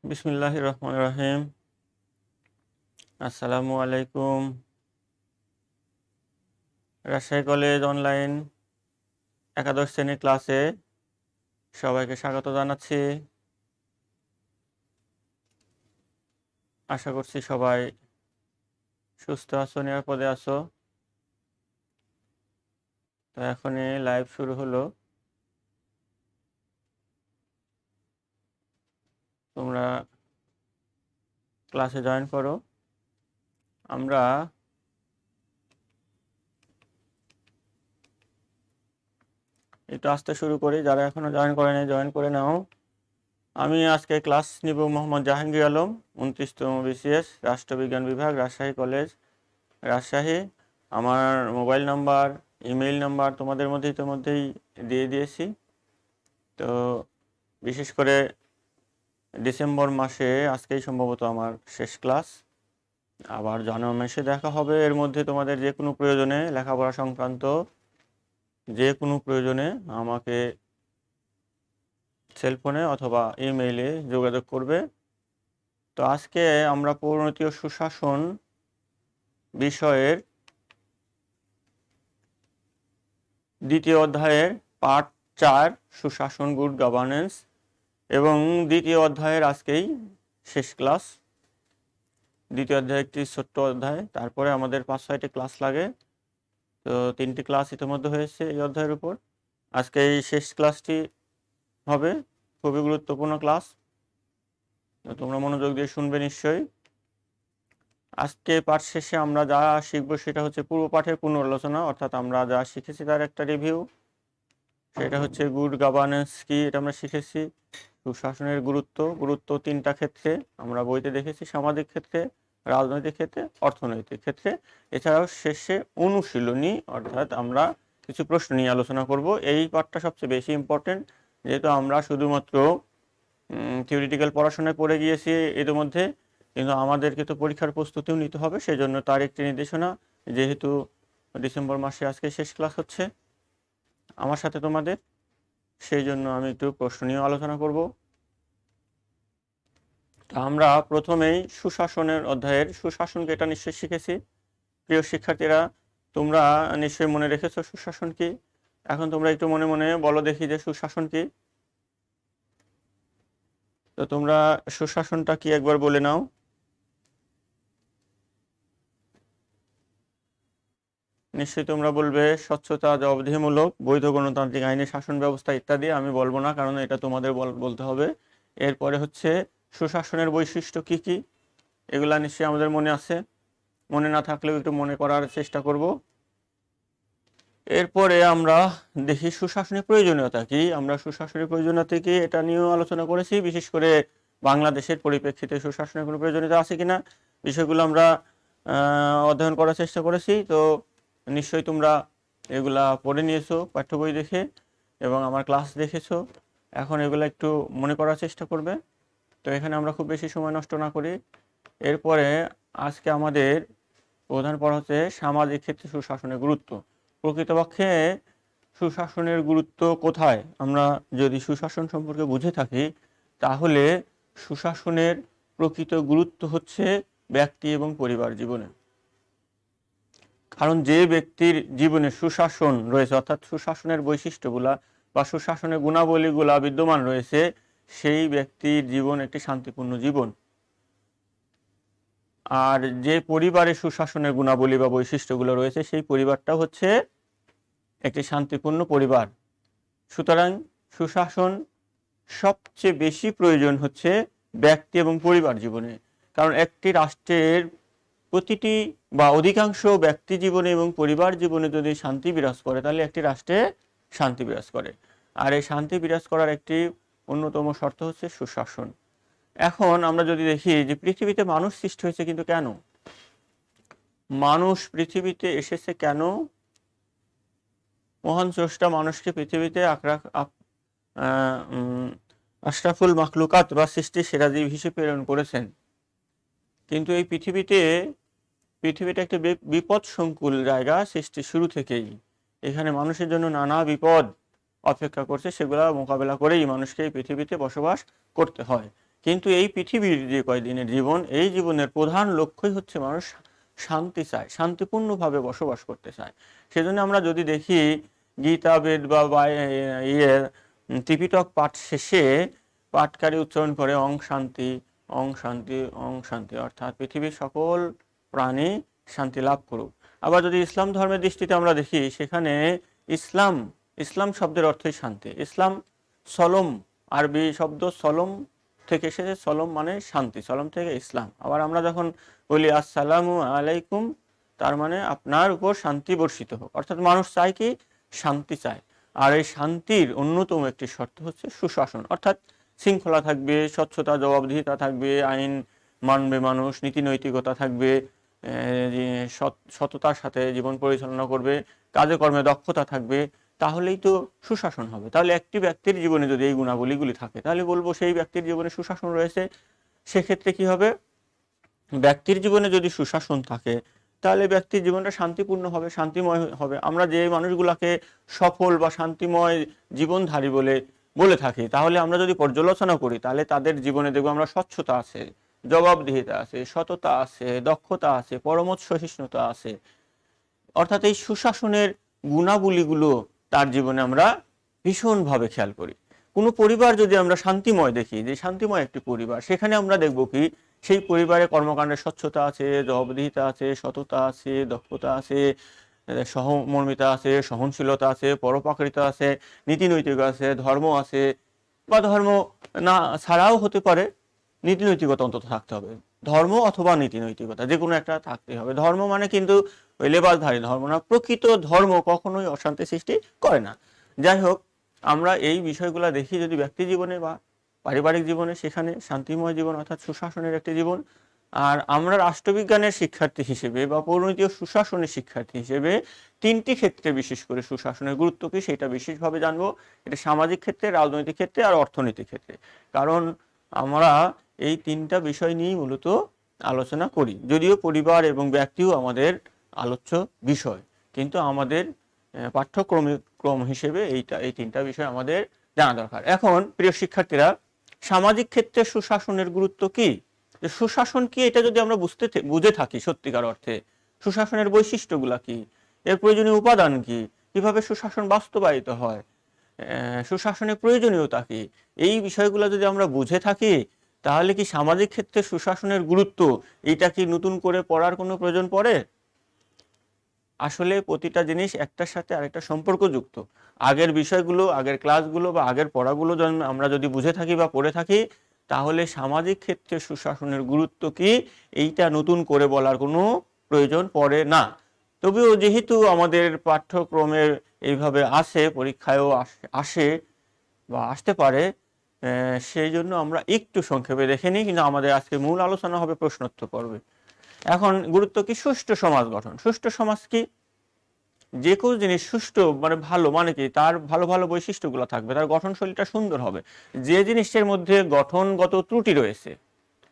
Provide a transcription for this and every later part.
বিসমিল্লাহির রহমানির রহিম। আসসালামু আলাইকুম। রাজশাহী কলেজ অনলাইন একাদশ শ্রেণীর ক্লাসে সবাইকে স্বাগত জানাচ্ছি। আশা করছি সবাই সুস্থ আছো, নিরাপদে আছো। তো এখনই লাইভ শুরু হলো, তোমরা ক্লাসে জয়েন করো। আমরা একটু আসতে শুরু করি, যারা এখনো জয়েন করেনি জয়েন করে নাও। আমি আজকে ক্লাস নিব মোহাম্মদ জাহাঙ্গীর আলম, 29তম বিসিএস রাষ্ট্রবিজ্ঞান বিভাগ, রাজশাহী কলেজ, রাজশাহী। আমার মোবাইল নাম্বার, ইমেইল নাম্বার তোমাদের মধ্যে ইতিমধ্যেই দিয়ে দিয়েছি। তো বিশেষ করে ডিসেম্বর মাসে আজকেই সম্ভবত আমার শেষ ক্লাস, আবার জানুয়ারি মাসে দেখা হবে। এর মধ্যে তোমাদের যে কোনো প্রয়োজনে, লেখাপড়া সংক্রান্ত যে কোনো প্রয়োজনে আমাকে সেলফোনে অথবা ইমেইলে যোগাযোগ করবে। তো আজকে আমরা পরিণতি ও সুশাসন বিষয়ের দ্বিতীয় অধ্যায়ের পার্ট 4 সুশাসন, গুড গভর্নেন্স, এবং দ্বিতীয় অধ্যায়ের আজকেই শেষ ক্লাস। দ্বিতীয় অধ্যায় একটি ছোট্ট অধ্যায়, তারপরে আমাদের 5-6টি ক্লাস লাগে। তো 3টি ক্লাস ইতিমধ্যে হয়েছে এই অধ্যায়ের উপর। আজকে এই শেষ ক্লাসটি হবে, খুবই গুরুত্বপূর্ণ ক্লাস। তো তোমরা মনোযোগ দিয়ে শুনবে নিশ্চয়ই। আজকে পাঠ শেষে আমরা যা শিখব সেটা হচ্ছে পূর্ব পাঠের পুনরালোচনা, অর্থাৎ আমরা যা শিখেছি তার একটা রিভিউ। সেটা হচ্ছে গুড গভর্নেন্স কি, এটা আমরা শিখেছি। সুশাসনের গুরুত্ব 3টা ক্ষেত্রে আমরা বইতে দেখেছি: সামাজিক ক্ষেত্রে, রাজনৈতিক ক্ষেত্রে, অর্থনৈতিক ক্ষেত্রে। এছাড়াও শেষে অনুশীলনী, অর্থাৎ আমরা কিছু প্রশ্ন নিয়ে আলোচনা করব। এই পাঠটা সবচেয়ে বেশি ইম্পর্টেন্ট, যেহেতু আমরা শুধুমাত্র থিওরিটিক্যাল পড়াশোনায় পড়ে গিয়েছি ইতিমধ্যে, কিন্তু আমাদেরকে তো পরীক্ষার প্রস্তুতিও নিতে হবে। সেই জন্য তার একটি নির্দেশনা, যেহেতু ডিসেম্বর মাসে আজকে শেষ ক্লাস হচ্ছে আমার সাথে তোমাদের, সেই জন্য আমি একটু প্রশ্ন নিয়ে আলোচনা করব। আমরা প্রথমেই সুশাসনের অধ্যায়ের সুশাসনকে এটা নিশ্চয়ই শিখেছি। প্রিয় শিক্ষার্থীরা, তোমরা নিশ্চয়ই মনে রেখেছো সুশাসন কি। এখন তোমরা একটু মনে মনে বলো দেখি যে সুশাসন কি। তো তোমরা সুশাসনটা কি একবার বলে নাও। নিশ্চয়ই তোমরা বলবে স্বচ্ছতা, জবাবদিহিমূলক, বৈধ গণতান্ত্রিক আইনি শাসন ব্যবস্থা ইত্যাদি। আমি বলবো না, কারণ এটা তোমাদের বলতে হবে। এরপরে হচ্ছে সুশাসনের বৈশিষ্ট্য কি কি, এগুলা নিশ্চয়ই আমাদের মনে আছে। মনে না থাকলেও একটু মনে করার চেষ্টা করব। এরপরে আমরা দেখি সুশাসনের প্রয়োজনীয়তা কি। আমরা সুশাসনের প্রয়োজনীয়তা কি এটা নিয়েও আলোচনা করেছি, বিশেষ করে বাংলাদেশের পরিপ্রেক্ষিতে সুশাসনের কোনো প্রয়োজনীয়তা আছে কিনা, বিষয়গুলো আমরা অধ্যয়ন করার চেষ্টা করেছি। তো নিশ্চয়ই তোমরা এগুলা পড়ে নিয়েছো পাঠ্য বই দেখে, এবং আমার ক্লাস দেখেছো। এখন এগুলো একটু মনে করার চেষ্টা করবে। তো এখানে আমরা খুব বেশি সময় নষ্ট না করি। এরপরে আজকে আমাদের প্রধান পড়া হচ্ছে সামাজিক ক্ষেত্রে সুশাসনের গুরুত্ব। প্রকৃতপক্ষে সুশাসনের গুরুত্ব কোথায়? আমরা যদি সুশাসন সম্পর্কে বুঝে থাকি, তাহলে সুশাসনের প্রকৃত গুরুত্ব হচ্ছে ব্যক্তি এবং পরিবার জীবনে। কারণ যে ব্যক্তির জীবনে সুশাসন রয়েছে, অর্থাৎ সুশাসনের বৈশিষ্ট্যগুলা বা সুশাসনের গুণাবলীগুলা বিদ্যমান রয়েছে, সেই ব্যক্তির জীবন একটি শান্তিপূর্ণ জীবন। আর যে পরিবারে সুশাসনের গুণাবলী বা বৈশিষ্ট্যগুলো রয়েছে, সেই পরিবারটা হচ্ছে একটি শান্তিপূর্ণ পরিবার। সুতরাং সুশাসন সবচেয়ে বেশি প্রয়োজন হচ্ছে ব্যক্তি এবং পরিবার জীবনে। কারণ একটি রাষ্ট্রের প্রতিটি বা অধিকাংশ ব্যক্তি জীবনে এবং পরিবার জীবনে যদি শান্তি বিরাজ করে, তাহলে একটি রাষ্ট্রে শান্তি বিরাজ করে। আর এই শান্তি বিরাজ করার একটি অন্যতম শর্ত হচ্ছে সুশাসন। এখন আমরা যদি দেখি যে পৃথিবীতে মানুষ সৃষ্টি হয়েছে, কিন্তু কেন মানুষ পৃথিবীতে এসেছে, কেন? মহান স্রষ্টা মানুষকে পৃথিবীতে আশরাফুল মাখলুকাত বা সৃষ্টির সেরা জীব হিসেবে প্রেরণ করেছেন। কিন্তু এই পৃথিবীটা একটা বিপদ সংকুল জায়গা সৃষ্টির শুরু থেকেই। এখানে মানুষের জন্য নানা বিপদ অপেক্ষা করছে, সেগুলা মোকাবেলা করেই মানুষকে এই পৃথিবীতে বসবাস করতে হয়। কিন্তু এই পৃথিবীর যে কয়দিনের জীবন, এই জীবনের প্রধান লক্ষ্যই হচ্ছে মানুষ শান্তি চায়, শান্তিপূর্ণভাবে বসবাস করতে চায়। সেজন্য আমরা যদি দেখি গীতা, বেদ বা ত্রিপিটক পাঠ শেষে পাঠকারী উচ্চারণ করে অং শান্তি, অং শান্তি, অং শান্তি, অর্থাৎ পৃথিবীর সকল প্রাণী শান্তি লাভ করুক। আবার যদি ইসলাম ধর্মের দৃষ্টিতে আমরা দেখি, সেখানে ইসলাম, ইসলাম শব্দের অর্থই শান্তি। ইসলাম সলম, আরবি শব্দ সলম থেকে এসেছে, সলম মানে শান্তি, সলম থেকে ইসলাম। আবার আমরা যখন বলি আসসালামু আলাইকুম, তার মানে আপনার উপর শান্তি বর্ষিত হোক। অর্থাৎ মানুষ চায় কি? শান্তি চায়। আর এই শান্তির অন্যতম একটি শর্ত হচ্ছে সুশাসন, অর্থাৎ শৃঙ্খলা থাকবে, স্বচ্ছতা, জবাবদিহিতা থাকবে, আইন মানবে মানুষ, নীতি নৈতিকতা থাকবে, সততার সাথে জীবন পরিচালনা করবে, কাজে কর্মে দক্ষতা থাকবে, তাহলেই তো সুশাসন হবে। তাহলে একটি ব্যক্তির জীবনে যদি এই গুণাবলীগুলি থাকে, তাহলে বলবো সেই ব্যক্তির জীবনে সুশাসন রয়েছে। সেক্ষেত্রে কি হবে? ব্যক্তির জীবনে যদি সুশাসন থাকে, তাহলে ব্যক্তির জীবনটা শান্তিপূর্ণ হবে, শান্তিময় হবে। আমরা যে মানুষগুলাকে সফল বা শান্তিময় জীবনধারী বলে থাকি, তাহলে আমরা যদি পর্যালোচনা করি, তাহলে তাদের জীবনে দেখবো আমরা স্বচ্ছতা আছে, জবাবদিহিতা আছে, সততা আছে, দক্ষতা আছে, পরমত সহিষ্ণুতা আছে। অর্থাৎ এই সুশাসনের গুণাবলীগুলো তার জীবনে আমরা ভীষণভাবে খেয়াল করি। কোনো পরিবার যদি আমরা শান্তিময় দেখি, যে শান্তিময় একটি পরিবার, সেখানে আমরা দেখব কি? সেই পরিবারে কর্মকাণ্ডের স্বচ্ছতা আছে, জবাবদিহিতা আছে, সততা আছে, দক্ষতা আছে, সহমর্মিতা আছে, সহনশীলতা আছে, পরোপকারিতা আছে, নীতি নৈতিকতা আছে, ধর্ম আছে, বা ধর্ম না ছাড়াও হতে পারে, নীতি নৈতিকতা অন্তত থাকতে হবে। ধর্ম অথবা নীতি নৈতিকতা যে কোনো একটা থাকতেই হবে। ধর্ম মানে কিন্তু ওই লেবাসধারী ধর্ম না, প্রকৃত ধর্ম কখনোই অশান্তি সৃষ্টি করে না। যাই হোক, আমরা এই বিষয়গুলো দেখি যদি ব্যক্তি জীবনে বা পারিবারিক জীবনে, সেখানে শান্তিময় জীবন অর্থাৎ সুশাসনের একটি জীবন। আর আমরা রাষ্ট্রবিজ্ঞানের শিক্ষার্থী হিসেবে বা পরিণতি ও সুশাসনের শিক্ষার্থী হিসেবে তিনটি ক্ষেত্রে বিশেষ করে সুশাসনের গুরুত্ব কি সেটা বিশেষভাবে জানবো। এটা সামাজিক ক্ষেত্রে, রাজনৈতিক ক্ষেত্রে আর অর্থনৈতিক ক্ষেত্রে। কারণ আমরা এই তিনটা বিষয় নিয়েই মূলত আলোচনা করি, যদিও পরিবার এবং ব্যক্তিও আমাদের আলোচ্য বিষয়, কিন্তু আমাদের পাঠ্যক্রম হিসেবে এই তিনটা বিষয় আমাদের জানা দরকার। এখন প্রিয় শিক্ষার্থীরা, সামাজিক ক্ষেত্রে সুশাসনের গুরুত্ব কি, সুশাসন কি, এটা যদি আমরা বুঝে থাকি সত্যিকার অর্থে, সুশাসনের বৈশিষ্ট্যগুলা কি, এর প্রয়োজনীয় উপাদান কি, কিভাবে সুশাসন বাস্তবায়িত হয়, সুশাসনের প্রয়োজনীয়তা কি, এই বিষয়গুলো যদি আমরা বুঝে থাকি, তাহলে কি সামাজিক ক্ষেত্রে সুশাসনের গুরুত্ব এইটা কি নতুন করে পড়ার কোনো প্রয়োজন পড়ে? আসলে প্রতিটা জিনিস একটার সাথে আরেকটা সম্পর্কযুক্ত। আগের বিষয়গুলো, আগের ক্লাসগুলো বা আগের পড়াগুলো আমরা যদি বুঝে থাকি বা পড়ে থাকি, তাহলে সামাজিক ক্ষেত্রে সুশাসনের গুরুত্ব কি এইটা নতুন করে বলার কোনো প্রয়োজন পড়ে না। তবেও যেহেতু আমাদের পাঠ্যক্রমের এইভাবে আসে, পরীক্ষায়ও আসে বা আসতে পারে, সেই জন্য আমরা একটু সংক্ষেপে দেখে নিই, কিন্তু আমাদের আজকে মূল আলোচনা হবে প্রশ্নোত্তর পর্বে। এখন গুরুত্ব কি? সুষ্ঠু সমাজ গঠন। সুষ্ঠু সমাজ কি? যে কোনো জিনিস সুষ্ঠু মানে ভালো, মানে কি তার ভালো ভালো বৈশিষ্ট্যগুলো থাকবে, তার গঠনশৈলীটা সুন্দর হবে। যে জিনিসের মধ্যে গঠনগত ত্রুটি রয়েছে,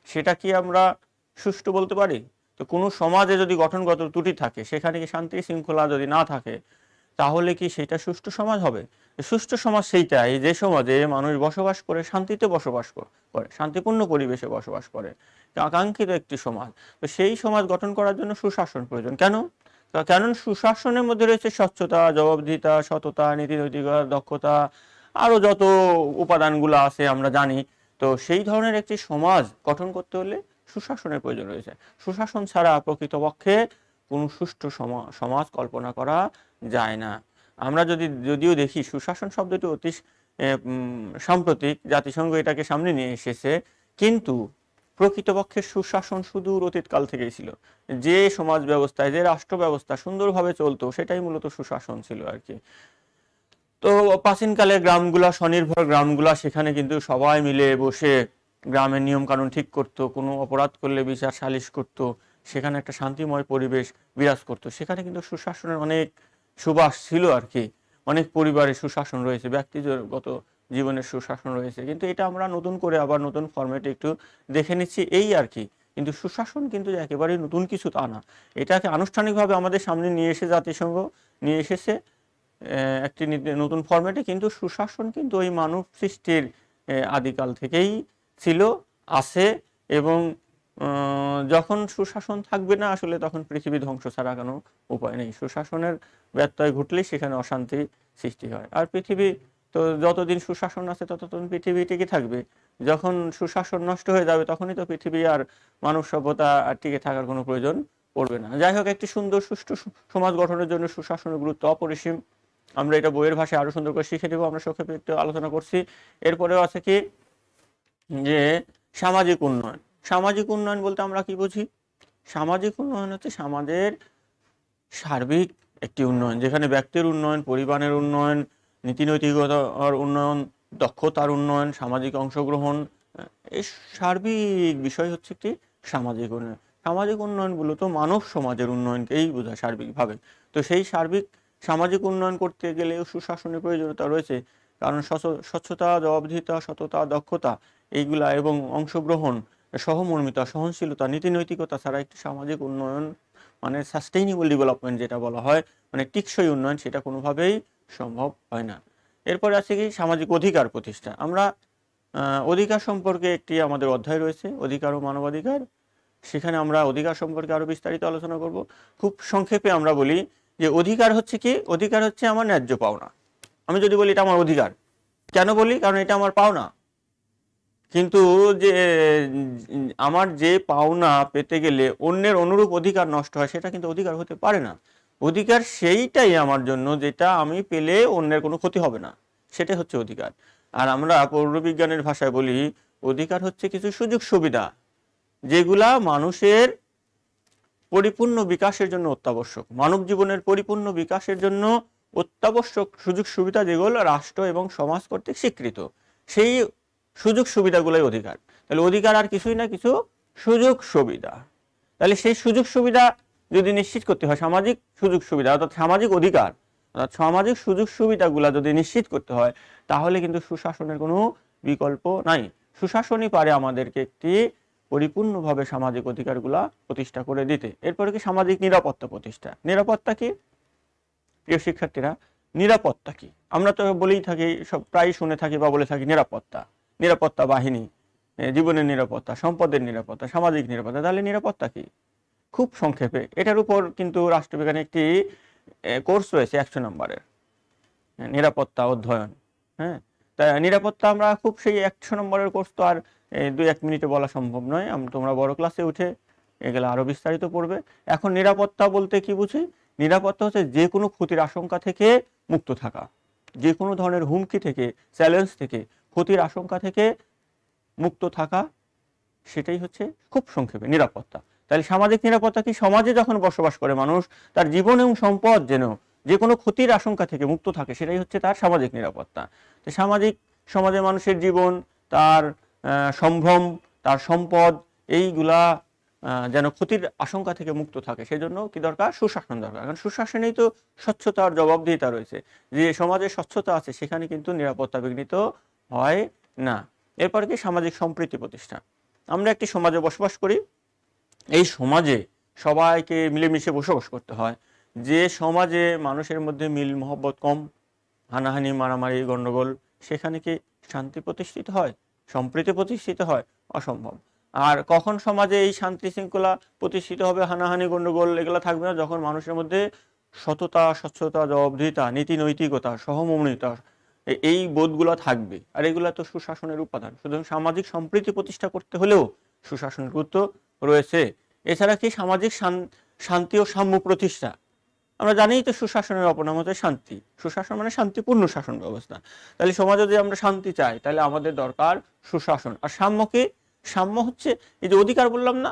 সেটা কি আমরা সুষ্ঠু বলতে পারি? তো কোনো সমাজে যদি গঠনগত ত্রুটি থাকে, সেখানে কি শান্তি শৃঙ্খলা যদি না থাকে, তাহলে কি সেটা সুষ্ঠু সমাজ হবে? সুষ্ঠু সমাজ সেইটাই যে সমাজে মানুষ বসবাস করে, শান্তিতে বসবাস করে, শান্তিপূর্ণ পরিবেশে বসবাস করে, আকাঙ্ক্ষিত একটি সমাজ। তো সেই সমাজ গঠন করার জন্য সুশাসন প্রয়োজন। কেন? কারণ সুশাসনের মধ্যে রয়েছে স্বচ্ছতা, জবাবদিহিতা, সততা, নীতি নৈতিকতা, দক্ষতা, আরো যত উপাদানগুলো আছে আমরা জানি। তো সেই ধরনের একটি সমাজ গঠন করতে হলে সুশাসনের প্রয়োজন রয়েছে। সুশাসন ছাড়া প্রকৃতপক্ষে কোনো সুষ্ঠু সমাজ কল্পনা করা যায় না। আমরা যদিও দেখি সুশাসন শব্দটি অতি সাম্প্রতিক, জাতিসংঘ এটাকে সামনে নিয়ে এসেছে, কিন্তু প্রকৃতপক্ষে সুশাসন সুদূর অতীতকাল থেকেই ছিল। যে সমাজ ব্যবস্থায়, যে রাষ্ট্র ব্যবস্থা সুন্দরভাবে চলতো, সেটাই মূলত সুশাসন ছিল আর কি। তো প্রাচীনকালে গ্রামগুলা, স্বনির্ভর গ্রামগুলা, সেখানে কিন্তু সবাই মিলে বসে গ্রামের নিয়ম কানুন ঠিক করতো, কোনো অপরাধ করলে বিচার সালিশ করতো, সেখানে একটা শান্তিময় পরিবেশ বিরাজ করতো। সেখানে কিন্তু সুশাসনের অনেক সুবাস ছিল আর কি। অনেক পরিবারে সুশাসন রয়েছে, ব্যক্তিগত জীবনের সুশাসন রয়েছে, কিন্তু এটা আমরা নতুন করে আবার নতুন ফরম্যাটে একটু দেখে নিচ্ছি এই আর কি। কিন্তু সুশাসন কিন্তু একেবারেই নতুন কিছু তা না, এটাকে আনুষ্ঠানিকভাবে আমাদের সামনে নিয়ে এসে জাতিসংঘ নিয়ে এসেছে একটি নতুন ফরম্যাটে। কিন্তু সুশাসন কিন্তু ওই মানব সৃষ্টির আদিকাল থেকেই ছিল, আছে এবং যখন সুশাসন থাকবে না আসলে তখন পৃথিবী ধ্বংস ছাড়া কোনো উপায় নেই। সুশাসনের ব্যত্যয় ঘটলেই সেখানে অশান্তি সৃষ্টি হয়। আর পৃথিবী তো যতদিন সুশাসন আছে ততদিন পৃথিবী টিকে থাকবে। যখন সুশাসন নষ্ট হয়ে যাবে তখনই তো পৃথিবী আর মানব সভ্যতা আর টিকে থাকার কোনো প্রয়োজন পড়বে না। যাই হোক, একটি সুন্দর সুষ্ঠু সমাজ গঠনের জন্য সুশাসনের গুরুত্ব অপরিসীম। আমরা এটা বইয়ের ভাষায় আরো সুন্দর করে শিখে দেবো, আমরা সংক্ষেপে একটু আলোচনা করছি। এরপরেও আছে কি যে সামাজিক উন্নয়ন। সামাজিক উন্নয়ন বলতে আমরা কি বুঝি? সামাজিক উন্নয়ন হচ্ছে সমাজের সার্বিক একটি উন্নয়ন, যেখানে ব্যক্তির উন্নয়ন, পরিবারের উন্নয়ন, নীতি নৈতিকতার উন্নয়ন, দক্ষতার উন্নয়ন, সামাজিক অংশগ্রহণ, এই সার্বিক বিষয় হচ্ছে একটি সামাজিক উন্নয়ন। সামাজিক উন্নয়ন মূলত মানব সমাজের উন্নয়নকেই বোঝায় সার্বিকভাবে। তো সেই সার্বিক সামাজিক উন্নয়ন করতে গেলেও সুশাসনের প্রয়োজনীয়তা রয়েছে, কারণ স্বচ্ছতা, জবাবদিহিতা, সততা, দক্ষতা এইগুলা এবং অংশগ্রহণ, সহমর্মিতা, সহনশীলতা, নীতি নৈতিকতা ছাড়া একটি সামাজিক উন্নয়ন মানে সাস্টেইনেবল ডেভেলপমেন্ট যেটা বলা হয়, মানে টিকসই উন্নয়ন, সেটা কোনোভাবেই সম্ভব হয় না। এরপরে আছে কি সামাজিক অধিকার প্রতিষ্ঠা। আমরা অধিকার সম্পর্কে একটি আমাদের অধ্যায় রয়েছে, অধিকার ও মানবাধিকার। সেখানে আমরা অধিকার সম্পর্কে আরো বিস্তারিত আলোচনা করব। খুব সংক্ষেপে আমরা বলি যে অধিকার হচ্ছে কি? অধিকার হচ্ছে আমার ন্যায্য পাওনা। আমি যদি বলি এটা আমার অধিকার, কেন বলি? কারণ এটা আমার পাওনা। কিন্তু যে আমার যে পাওনা পেতে গেলে অন্যের অনুরূপ অধিকার নষ্ট হয়, সেটা কিন্তু অধিকার হতে পারে না। অধিকার সেইটাই আমার জন্য যেটা আমি পেলে অন্যের কোনো ক্ষতি হবে না, সেটাই হচ্ছে অধিকার। আর আমরা পৌরবিজ্ঞানের ভাষায় বলি অধিকার হচ্ছে কিছু সুযোগ সুবিধা যেগুলা মানুষের পরিপূর্ণ বিকাশের জন্য অত্যাবশ্যক। মানব জীবনের পরিপূর্ণ বিকাশের জন্য অত্যাবশ্যক সুযোগ সুবিধা যেগুলো রাষ্ট্র এবং সমাজ কর্তৃক স্বীকৃত, সেই সুযোগ সুবিধাগুলোই অধিকার। তাহলে অধিকার আর কিছুই না, কিছু সুযোগ সুবিধা। তাহলে সেই সুযোগ সুবিধা যদি নিশ্চিত করতে হয়, সামাজিক সুযোগ সুবিধা অর্থাৎ সামাজিক অধিকার অর্থাৎ সামাজিক সুযোগ সুবিধাগুলো যদি নিশ্চিত করতে হয়, তাহলে কিন্তু সুশাসনের কোনো বিকল্প নাই। সুশাসনই পারে আমাদেরকে একটি পরিপূর্ণভাবে সামাজিক অধিকারগুলা প্রতিষ্ঠা করে দিতে। এরপরে কি সামাজিক নিরাপত্তা প্রতিষ্ঠা। নিরাপত্তা কি প্রিয় শিক্ষার্থীরা? নিরাপত্তা কি? আমরা তো বলেই থাকি, সব প্রায় শুনে থাকি বা বলে থাকি নিরাপত্তা, নিরাপত্তা বাহিনী, জীবনের নিরাপত্তা, সম্পদের নিরাপত্তা, সামাজিক নিরাপত্তা। তাহলে নিরাপত্তা কি? খুব সংক্ষেপে এটার উপর কিন্তু রাষ্ট্রবিজ্ঞানে একটি কোর্স রয়েছে 100 নম্বরের, নিরাপত্তা অধ্যয়ন। হ্যাঁ, তা নিরাপত্তা আমরা খুব সেই 100 নম্বরের কোর্স তো আর 2-1 মিনিটে বলা সম্ভব নয়। তোমরা বড় ক্লাসে উঠে এগুলো আরো বিস্তারিত পড়বে। এখন নিরাপত্তা বলতে কি বুঝি? নিরাপত্তা হচ্ছে যে কোনো ক্ষতির আশঙ্কা থেকে মুক্ত থাকা, যে কোনো ধরনের হুমকি থেকে, চ্যালেঞ্জ থেকে, ক্ষতির আশঙ্কা থেকে মুক্ত থাকা, সেটাই হচ্ছে খুব সংক্ষেপে নিরাপত্তা। তাহলে সামাজিক নিরাপত্তা কি? সমাজে যখন বসবাস করে মানুষ, তার জীবন এবং সম্পদ যেন যে কোনো ক্ষতির আশঙ্কা থেকে মুক্ত থাকে, সেটাই হচ্ছে তার সামাজিক নিরাপত্তা। তো সমাজে মানুষের জীবন, তার সম্ভ্রম, তার সম্পদ, এইগুলা যেন ক্ষতির আশঙ্কা থেকে মুক্ত থাকে, সেজন্য কি দরকার? সুশাসন দরকার। কারণ সুশাসনেই তো স্বচ্ছতা আর জবাবদিহিতা রয়েছে। যে সমাজে স্বচ্ছতা আছে সেখানে কিন্তু নিরাপত্তা বিঘ্নিত হয় না। এরপর কি সামাজিক সম্প্রীতি প্রতিষ্ঠা। আমরা একটি সমাজে বসবাস করি, এই সমাজে সবাইকে মিলেমিশে বসবাস করতে হয়। যে সমাজে মানুষের মধ্যে মিল মহব্বত কম, হানাহানি, মারামারি, গন্ডগোল, সেখানে কি শান্তি প্রতিষ্ঠিত হয়, সম্প্রীতি প্রতিষ্ঠিত হয়? অসম্ভব। আর কখন সমাজে এই শান্তি শৃঙ্খলা প্রতিষ্ঠিত হবে, হানাহানি গন্ডগোল এগুলো থাকবে না? যখন মানুষের মধ্যে সততা, স্বচ্ছতা, জবাবদিহিতা, নীতি নৈতিকতা, সহমর্মিতা, এই বোধগুলো থাকবে। আর এগুলো তো সুশাসনের উপাদান। সুতরাং সামাজিক সম্প্রীতি প্রতিষ্ঠা করতে হলেও সুশাসনের গুরুত্ব রয়েছে। এছাড়া কি সামাজিক শান্তি ও সাম্য প্রতিষ্ঠা। আমরা জানি তো সুশাসনের অপর নাম হচ্ছে শান্তি। সুশাসন মানে শান্তিপূর্ণ শাসন ব্যবস্থা। তাহলে সমাজে যদি আমরা শান্তি চাই, তাহলে আমাদের দরকার সুশাসন। আর সাম্য কি? সাম্য হচ্ছে এই যে অধিকার বললাম না,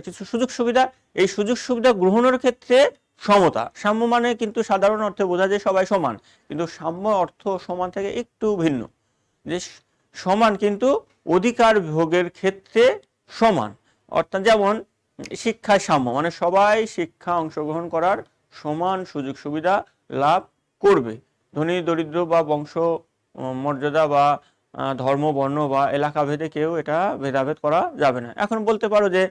কিছু সুযোগ সুবিধা, এই সুযোগ সুবিধা গ্রহণের ক্ষেত্রে সমতা। সাম্য মানে কিন্তু সাধারণ অর্থে বোঝা যায় সবাই সমান, কিন্তু সাম্য অর্থ সমান থেকে একটু ভিন্ন। যে সমান কিন্তু অধিকার ভোগের ক্ষেত্রে সমান। অর্থাৎ যেমন শিক্ষায় সাম্য মানে সবাই শিক্ষা অংশগ্রহণ করার সমান সুযোগ সুবিধা লাভ করবে। ধনী দরিদ্র বা বংশ মর্যাদা বা ধর্ম বর্ণ বা এলাকা ভেদে কেউ এটা ভেদাভেদ করা যাবে না। এখন বলতে পারো যে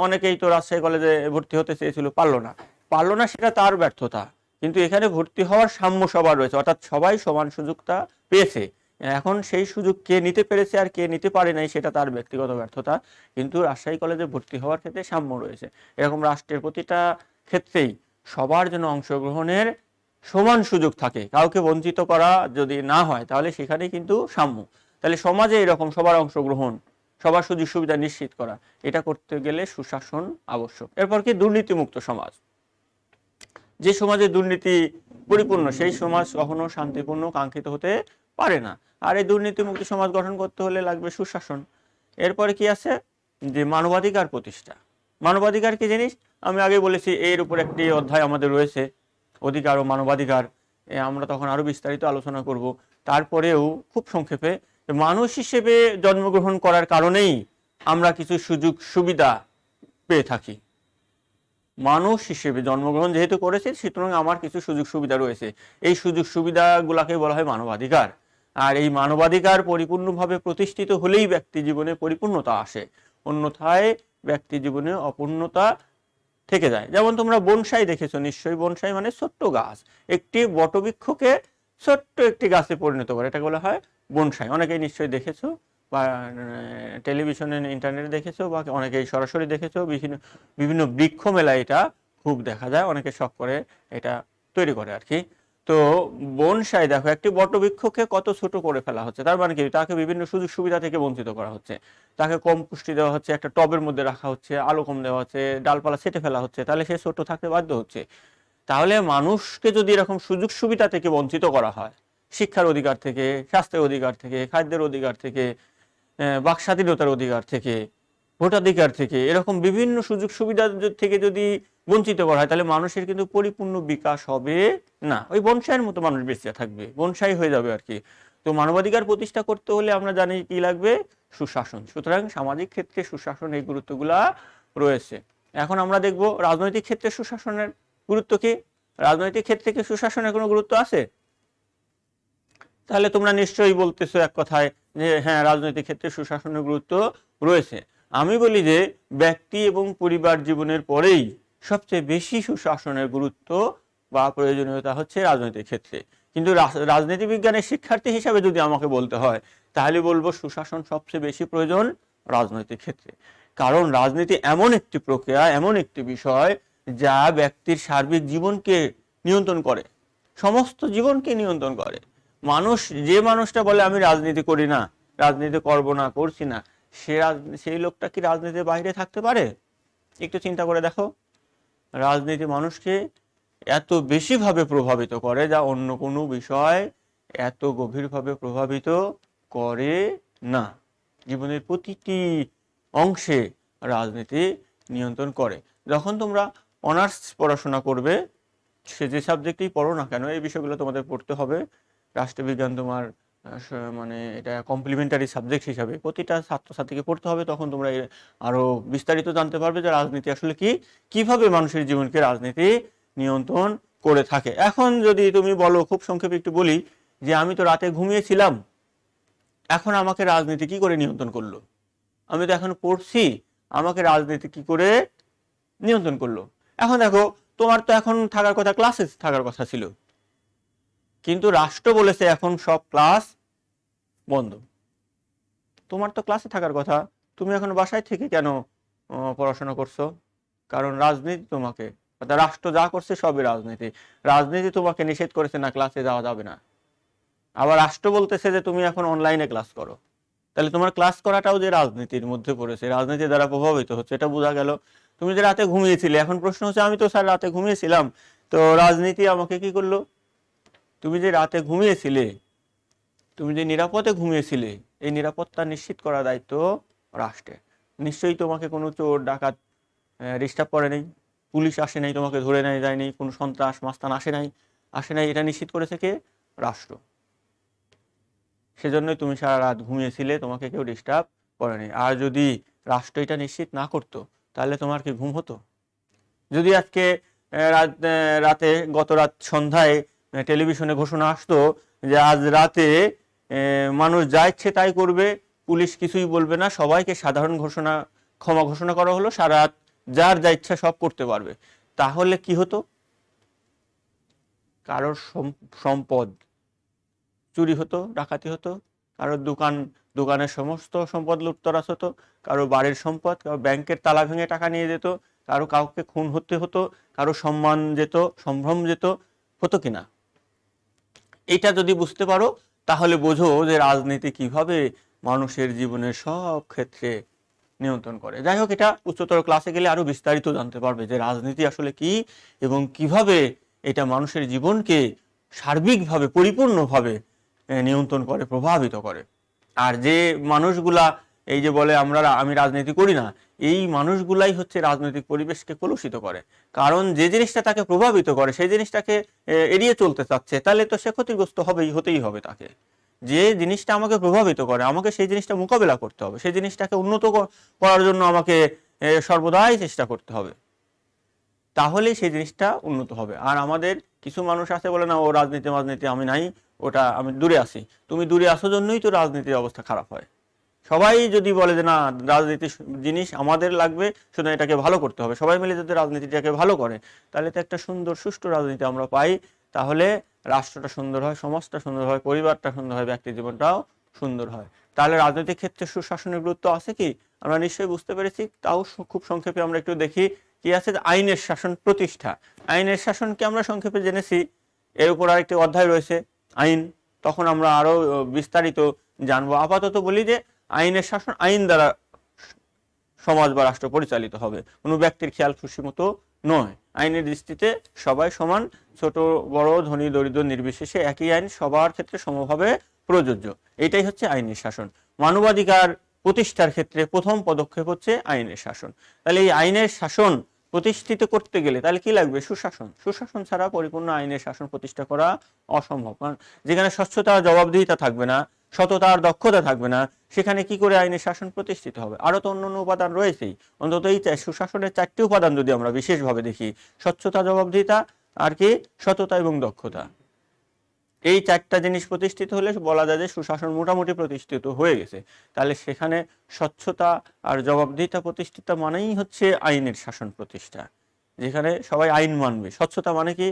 অনেকেই তো রাজশাহী কলেজে ভর্তি হতে চেয়েছিল, পারলো না, সেটা তার ব্যর্থতা। কিন্তু এখানে ভর্তি হওয়ার সাম্য সবার রয়েছে, অর্থাৎ সবাই সমান সুযোগটা পেয়েছে। এখন সেই সুযোগ কে নিতে পেরেছে আর কে নিতে পারে নাই সেটা তার ব্যক্তিগত ব্যর্থতা, কিন্তু রাজশাহী কলেজে ভর্তি হওয়ার ক্ষেত্রে সাম্য রয়েছে। এরকম রাষ্ট্রের প্রতিটা ক্ষেত্রেই সবার জন্য অংশগ্রহণের সমান সুযোগ থাকে, কাউকে বঞ্চিত করা যদি না হয় তাহলে সেখানে কিন্তু সাম্য। তাহলে সমাজে এরকম সবার অংশগ্রহণ, সবার সুযোগ সুবিধা নিশ্চিত করা, এটা করতে গেলে সুশাসন আবশ্যক। এরপর কি দুর্নীতিমুক্ত সমাজ। যে সমাজে দুর্নীতি পরিপূর্ণ সেই সমাজ কখনো শান্তিপূর্ণ কাঙ্ক্ষিত হতে পারে না। আর এই দুর্নীতিমুক্ত সমাজ গঠন করতে হলে লাগবে সুশাসন। এরপরে কি আছে যে মানবাধিকার প্রতিষ্ঠা। মানবাধিকার কি জিনিস আমি আগে বলেছি, এর উপর একটি অধ্যায় আমাদের রয়েছে, অধিকার ও মানবাধিকার। আমরা তখন আরো বিস্তারিত আলোচনা করব। তারপরেও খুব সংক্ষেপে, মানুষ হিসেবে জন্মগ্রহণ করার কারণেই আমরা কিছু সুযোগ সুবিধা পেয়ে থাকি। মানুষ হিসেবে জন্মগ্রহণ যেহেতু করেছে সুতরাং আমার কিছু সুযোগ সুবিধা রয়েছে, এই সুযোগ সুবিধাগুলোকে বলা হয় মানবাধিকার। আর এই মানবাধিকার পরিপূর্ণভাবে প্রতিষ্ঠিত হলেই ব্যক্তি জীবনে পরিপূর্ণতা আসে, অন্যথায় ব্যক্তি জীবনে অপূর্ণতা থেকে যায়। যেমন তোমরা বনসাই দেখেছো নিশ্চয়ই, বনসাই মানে ছোট্ট গাছ, একটি বটবৃক্ষকে ছোট্ট একটি গাছে পরিণত করে, এটা বলা হয় বনসাই। অনেকেই নিশ্চয়ই দেখেছো, বা টেলিভিশনে ইন্টারনেটে দেখেছো, বা অনেকেই সরাসরি দেখেছো। বিভিন্ন বিভিন্ন বৃক্ষ মেলায় এটা খুব দেখা যায়, অনেকে শখ করে এটা তৈরি করে আর কি। তো বনসাই দেখো, একটি বটবৃক্ষকে কত ছোট করে ফেলা হচ্ছে, তার মানে কি তাকে বিভিন্ন সুযোগ সুবিধা থেকে বঞ্চিত করা হচ্ছে, তাকে কম পুষ্টি দেওয়া হচ্ছে, একটা টবের মধ্যে রাখা হচ্ছে, আলো কম দেওয়া হচ্ছে, ডালপালা ছেটে ফেলা হচ্ছে, তাহলে সে ছোট থাকতে বাধ্য হচ্ছে। তাহলে মানুষকে যদি এরকম সুযোগ সুবিধা থেকে বঞ্চিত করা হয়, শিক্ষার অধিকার থেকে, স্বাস্থ্যের অধিকার থেকে, খাদ্যের অধিকার থেকে, বাক স্বাধীনতার অধিকার থেকে, ভোটাধিকার থেকে, এরকম বিভিন্ন সুযোগ সুবিধা থেকে যদি বঞ্চিত করা হয় তাহলে মানুষের কিন্তু পরিপূর্ণ বিকাশ হবে না, ওই বনসাইয়ের মতো মানুষ বেঁচে থাকবে, বনসাই হয়ে যাবে আর কি। তো মানবাধিকার প্রতিষ্ঠা করতে হলে আমরা জানি কি লাগবে, সুশাসন। সুতরাং সামাজিক ক্ষেত্রে সুশাসন এই গুরুত্বগুলা রয়েছে। এখন আমরা দেখব রাজনৈতিক ক্ষেত্রে সুশাসনের গুরুত্ব কি। রাজনৈতিক ক্ষেত্রে কি সুশাসনের কোনো গুরুত্ব আছে? তাহলে তোমরা নিশ্চয়ই বলতেছো এক কথায় যে হ্যাঁ, রাজনৈতিক ক্ষেত্রে সুশাসনের গুরুত্ব রয়েছে। আমি বলি যে ব্যক্তি এবং পরিবার জীবনের পরেই সবচেয়ে বেশি সুশাসনের গুরুত্ব বা প্রয়োজনীয়তা হচ্ছে রাজনৈতিক ক্ষেত্রে। কিন্তু রাজনীতি বিজ্ঞানের শিক্ষার্থী হিসাবে যদি আমাকে বলতে হয় তাহলে বলবো সুশাসন সবচেয়ে বেশি প্রয়োজন রাজনৈতিক ক্ষেত্রে। কারণ রাজনীতি এমন একটি প্রক্রিয়া, এমন একটি বিষয় যা ব্যক্তির সার্বিক জীবনকে নিয়ন্ত্রণ করে, সমস্ত জীবনকে নিয়ন্ত্রণ করে। মানুষ, যে মানুষটা বলে আমি রাজনীতি করি না, রাজনীতি করব না, করছি না, সেই লোকটা কি রাজনীতির বাইরে থাকতে পারে? একটু চিন্তা করে দেখো। রাজনীতি মানুষকে এত বেশিভাবে প্রভাবিত করে যা অন্য কোনো বিষয় এত গভীরভাবে প্রভাবিত করে না। জীবনের প্রতিটি অংশে রাজনীতি নিয়ন্ত্রণ করে। যখন তোমরা অনার্স পড়াশোনা করবে, সে যে সাবজেক্টেই পড়ো না কেন এই বিষয়গুলো তোমাদের পড়তে হবে। রাষ্ট্রবিজ্ঞান তোমার মানে এটা কমপ্লিমেন্টারি সাবজেক্ট হিসাবে প্রতিটা ছাত্রছাত্রীকে পড়তে হবে। তখন তোমরা আরো বিস্তারিত জানতে পারবে যে রাজনীতি আসলে কি, কিভাবে মানুষের জীবনকে রাজনীতি নিয়ন্ত্রণ করে থাকে। এখন যদি তুমি বলো, খুব সংক্ষেপে একটু বলি, যে আমি তো রাতে ঘুমিয়েছিলাম, এখন আমাকে রাজনীতি কি করে নিয়ন্ত্রণ করলো? আমি তো এখন পড়ছি, আমাকে রাজনীতি কি করে নিয়ন্ত্রণ করলো? এখন দেখো, তোমার তো এখন থাকার কথা, ক্লাসে থাকার কথা ছিল, কিন্তু রাষ্ট্র বলেছে এখন সব ক্লাস বন্ধ। তোমার তো ক্লাসে থাকার কথা, তুমি এখন বাসায় থেকে কেন পড়াশোনা করছো? কারণ রাজনীতি তোমাকে, অর্থাৎ রাষ্ট্র যা করছে সবই রাজনীতি। রাজনীতি তোমাকে নিষেধ করেছে না ক্লাসে যাওয়া যাবে না, আবার রাষ্ট্র বলতেছে যে তুমি এখন অনলাইনে ক্লাস করো। তাহলে তোমার ক্লাস করাটাও যে রাজনীতির মধ্যে পড়েছে, রাজনীতি দ্বারা প্রভাবিত হচ্ছে, এটা বোঝা গেল। তুমি যে রাতে ঘুমিয়েছিলে, এখন প্রশ্ন হচ্ছে আমি তো স্যার রাতে ঘুমিয়েছিলাম, তো রাজনীতি আমাকে কি করলো? তুমি যে রাতে ঘুমিয়েছিলে, তুমি যে নিরাপদে ঘুমিয়েছিলে, এই নিরাপত্তা নিশ্চিত করার দায়িত্ব রাষ্ট্রের। নিশ্চয়ই তোমাকে কোনো চোর ডাকাত ডিস্টার্ব করে নেই, পুলিশ আসে নাই, তোমাকে ধরে নেয় যায়নি, কোনো সন্ত্রাস মাস্তান আসে নাই, এটা নিশ্চিত করেছে কে? রাষ্ট্র। সেজন্যই তুমি সারা রাত ঘুমিয়েছিলে, তোমাকে কেউ ডিস্টার্ব করেনি। আর যদি রাষ্ট্র এটা নিশ্চিত না করতো তাহলে তোমার কি ঘুম হতো? যদি আজকে রাতে, গত রাত সন্ধ্যায় টেলিভিশনে ঘোষণা আসতো যে আজ রাতে মানুষ যা ইচ্ছে তাই করবে, পুলিশ কিছুই বলবে না, সবাইকে সাধারণ ক্ষমা ঘোষণা করা হলো, সারা রাত যার যা ইচ্ছা সব করতে পারবে, তাহলে কি হতো? কারোর সম্পদ চুরি হতো, ডাকাতি হতো, কারো দোকানের সমস্ত সম্পদ লুটতরাজ হতো, কারো বাড়ির সম্পদ, কারো ব্যাংকের তালা ভেঙে টাকা নিয়ে যেত, কাউকে খুন হতে হতো, কারো সম্মান যেত, সম্ভ্রম যেত, হতো কিনা? এটা যদি বুঝতে পারো তাহলে বোঝো যে রাজনীতি কিভাবে মানুষের জীবনের সব ক্ষেত্রে নিয়ন্ত্রণ করে। যাই হোক, এটা উচ্চতর ক্লাসে গেলে আরো বিস্তারিত জানতে পারবে যে রাজনীতি আসলে কি এবং কিভাবে এটা মানুষের জীবনকে সার্বিকভাবে পরিপূর্ণভাবে নিয়ন্ত্রণ করে, প্রভাবিত করে। আর যে মানুষগুলা এই যে বলে আমি রাজনীতি করি না, এই মানুষগুলাই হচ্ছে রাজনৈতিক পরিবেশকে কলুষিত করে। কারণ যে জিনিসটা তাকে প্রভাবিত করে সেই জিনিসটাকে এড়িয়ে চলতে চাচ্ছে, তাহলে তো সে ক্ষতিগ্রস্ত হতেই হবে তাকে। যে জিনিসটা আমাকে প্রভাবিত করে আমাকে সেই জিনিসটা মোকাবেলা করতে হবে, সেই জিনিসটাকে উন্নত করার জন্য আমাকে সর্বদাই চেষ্টা করতে হবে, তাহলেই সেই জিনিসটা উন্নত হবে। আর আমাদের কিছু মানুষ আছে বলে না, ও রাজনীতি আমি নাই, ওটা আমি দূরে আছি। তুমি দূরে আসো জন্যই তো রাজনীতির অবস্থা খারাপ হয়। সবাই যদি বলে যে না, রাজনীতি জিনিস আমাদের লাগবে, শুধু এটাকে ভালো করতে হবে, সবাই মিলে যদি রাজনীতিটাকে ভালো করে, তাহলে তো একটা সুন্দর সুষ্ঠু রাজনীতি আমরা পাই। তাহলে রাষ্ট্রটা সুন্দর হয়, সমাজটা সুন্দর হয়, পরিবারটা সুন্দর হয়, ব্যক্তি জীবনটাও সুন্দর হয়। তাহলে রাজনৈতিক ক্ষেত্রে সুশাসনের গুরুত্ব আছে কি আমরা নিশ্চয়ই বুঝতে পেরেছি। তাও খুব সংক্ষেপে আমরা একটু দেখি কি আছে। আইনের শাসন প্রতিষ্ঠা। আইনের শাসনকে আমরা সংক্ষেপে জেনেছি, এর উপর আরেকটি অধ্যায় রয়েছে আইন, তখন আমরা আরো বিস্তারিত জানবো। আপাতত বলি যে আইনের শাসন, আইন দ্বারা সমাজ বা রাষ্ট্র পরিচালিত হবে, কোনো ব্যক্তির খেয়াল খুশি মতো নয়। আইনের দৃষ্টিতে সবাই সমান, ছোট বড় ধনী দরিদ্র নির্বিশেষে একই আইন সবার ক্ষেত্রে সমভাবে প্রযোজ্য। এটাই হচ্ছে আইনের শাসন। মানবাধিকার প্রতিষ্ঠার ক্ষেত্রে প্রথম পদক্ষেপ হচ্ছে আইনের শাসন। তাহলে এই আইনের শাসন প্রতিষ্ঠিত করতে গেলে তাহলে কি লাগবে? সুশাসন। সুশাসন ছাড়া পরিপূর্ণ আইনের শাসন প্রতিষ্ঠা করা অসম্ভব। কারণ যেখানে স্বচ্ছতা, জবাবদিহিতা থাকবে না, সততা আর দক্ষতা থাকবে না, সেখানে কি করে আইনের শাসন প্রতিষ্ঠিত হবে? আরো তো অন্যান্য উপাদান রয়েছেই। অন্তত এই সুশাসনের 4টি উপাদান যদি আমরা বিশেষভাবে দেখি, স্বচ্ছতা, জবাবদিহিতা, আর কি সততা এবং দক্ষতা, এই 4টা জিনিস প্রতিষ্ঠিত হলে বলা যায় যে সুশাসন মোটামুটি প্রতিষ্ঠিত হয়ে গেছে। তাহলে সেখানে স্বচ্ছতা আর জবাবদিহিতা প্রতিষ্ঠিত মানেই হচ্ছে আইনের শাসন প্রতিষ্ঠা, যেখানে সবাই আইন মানবে। স্বচ্ছতা মানে কি?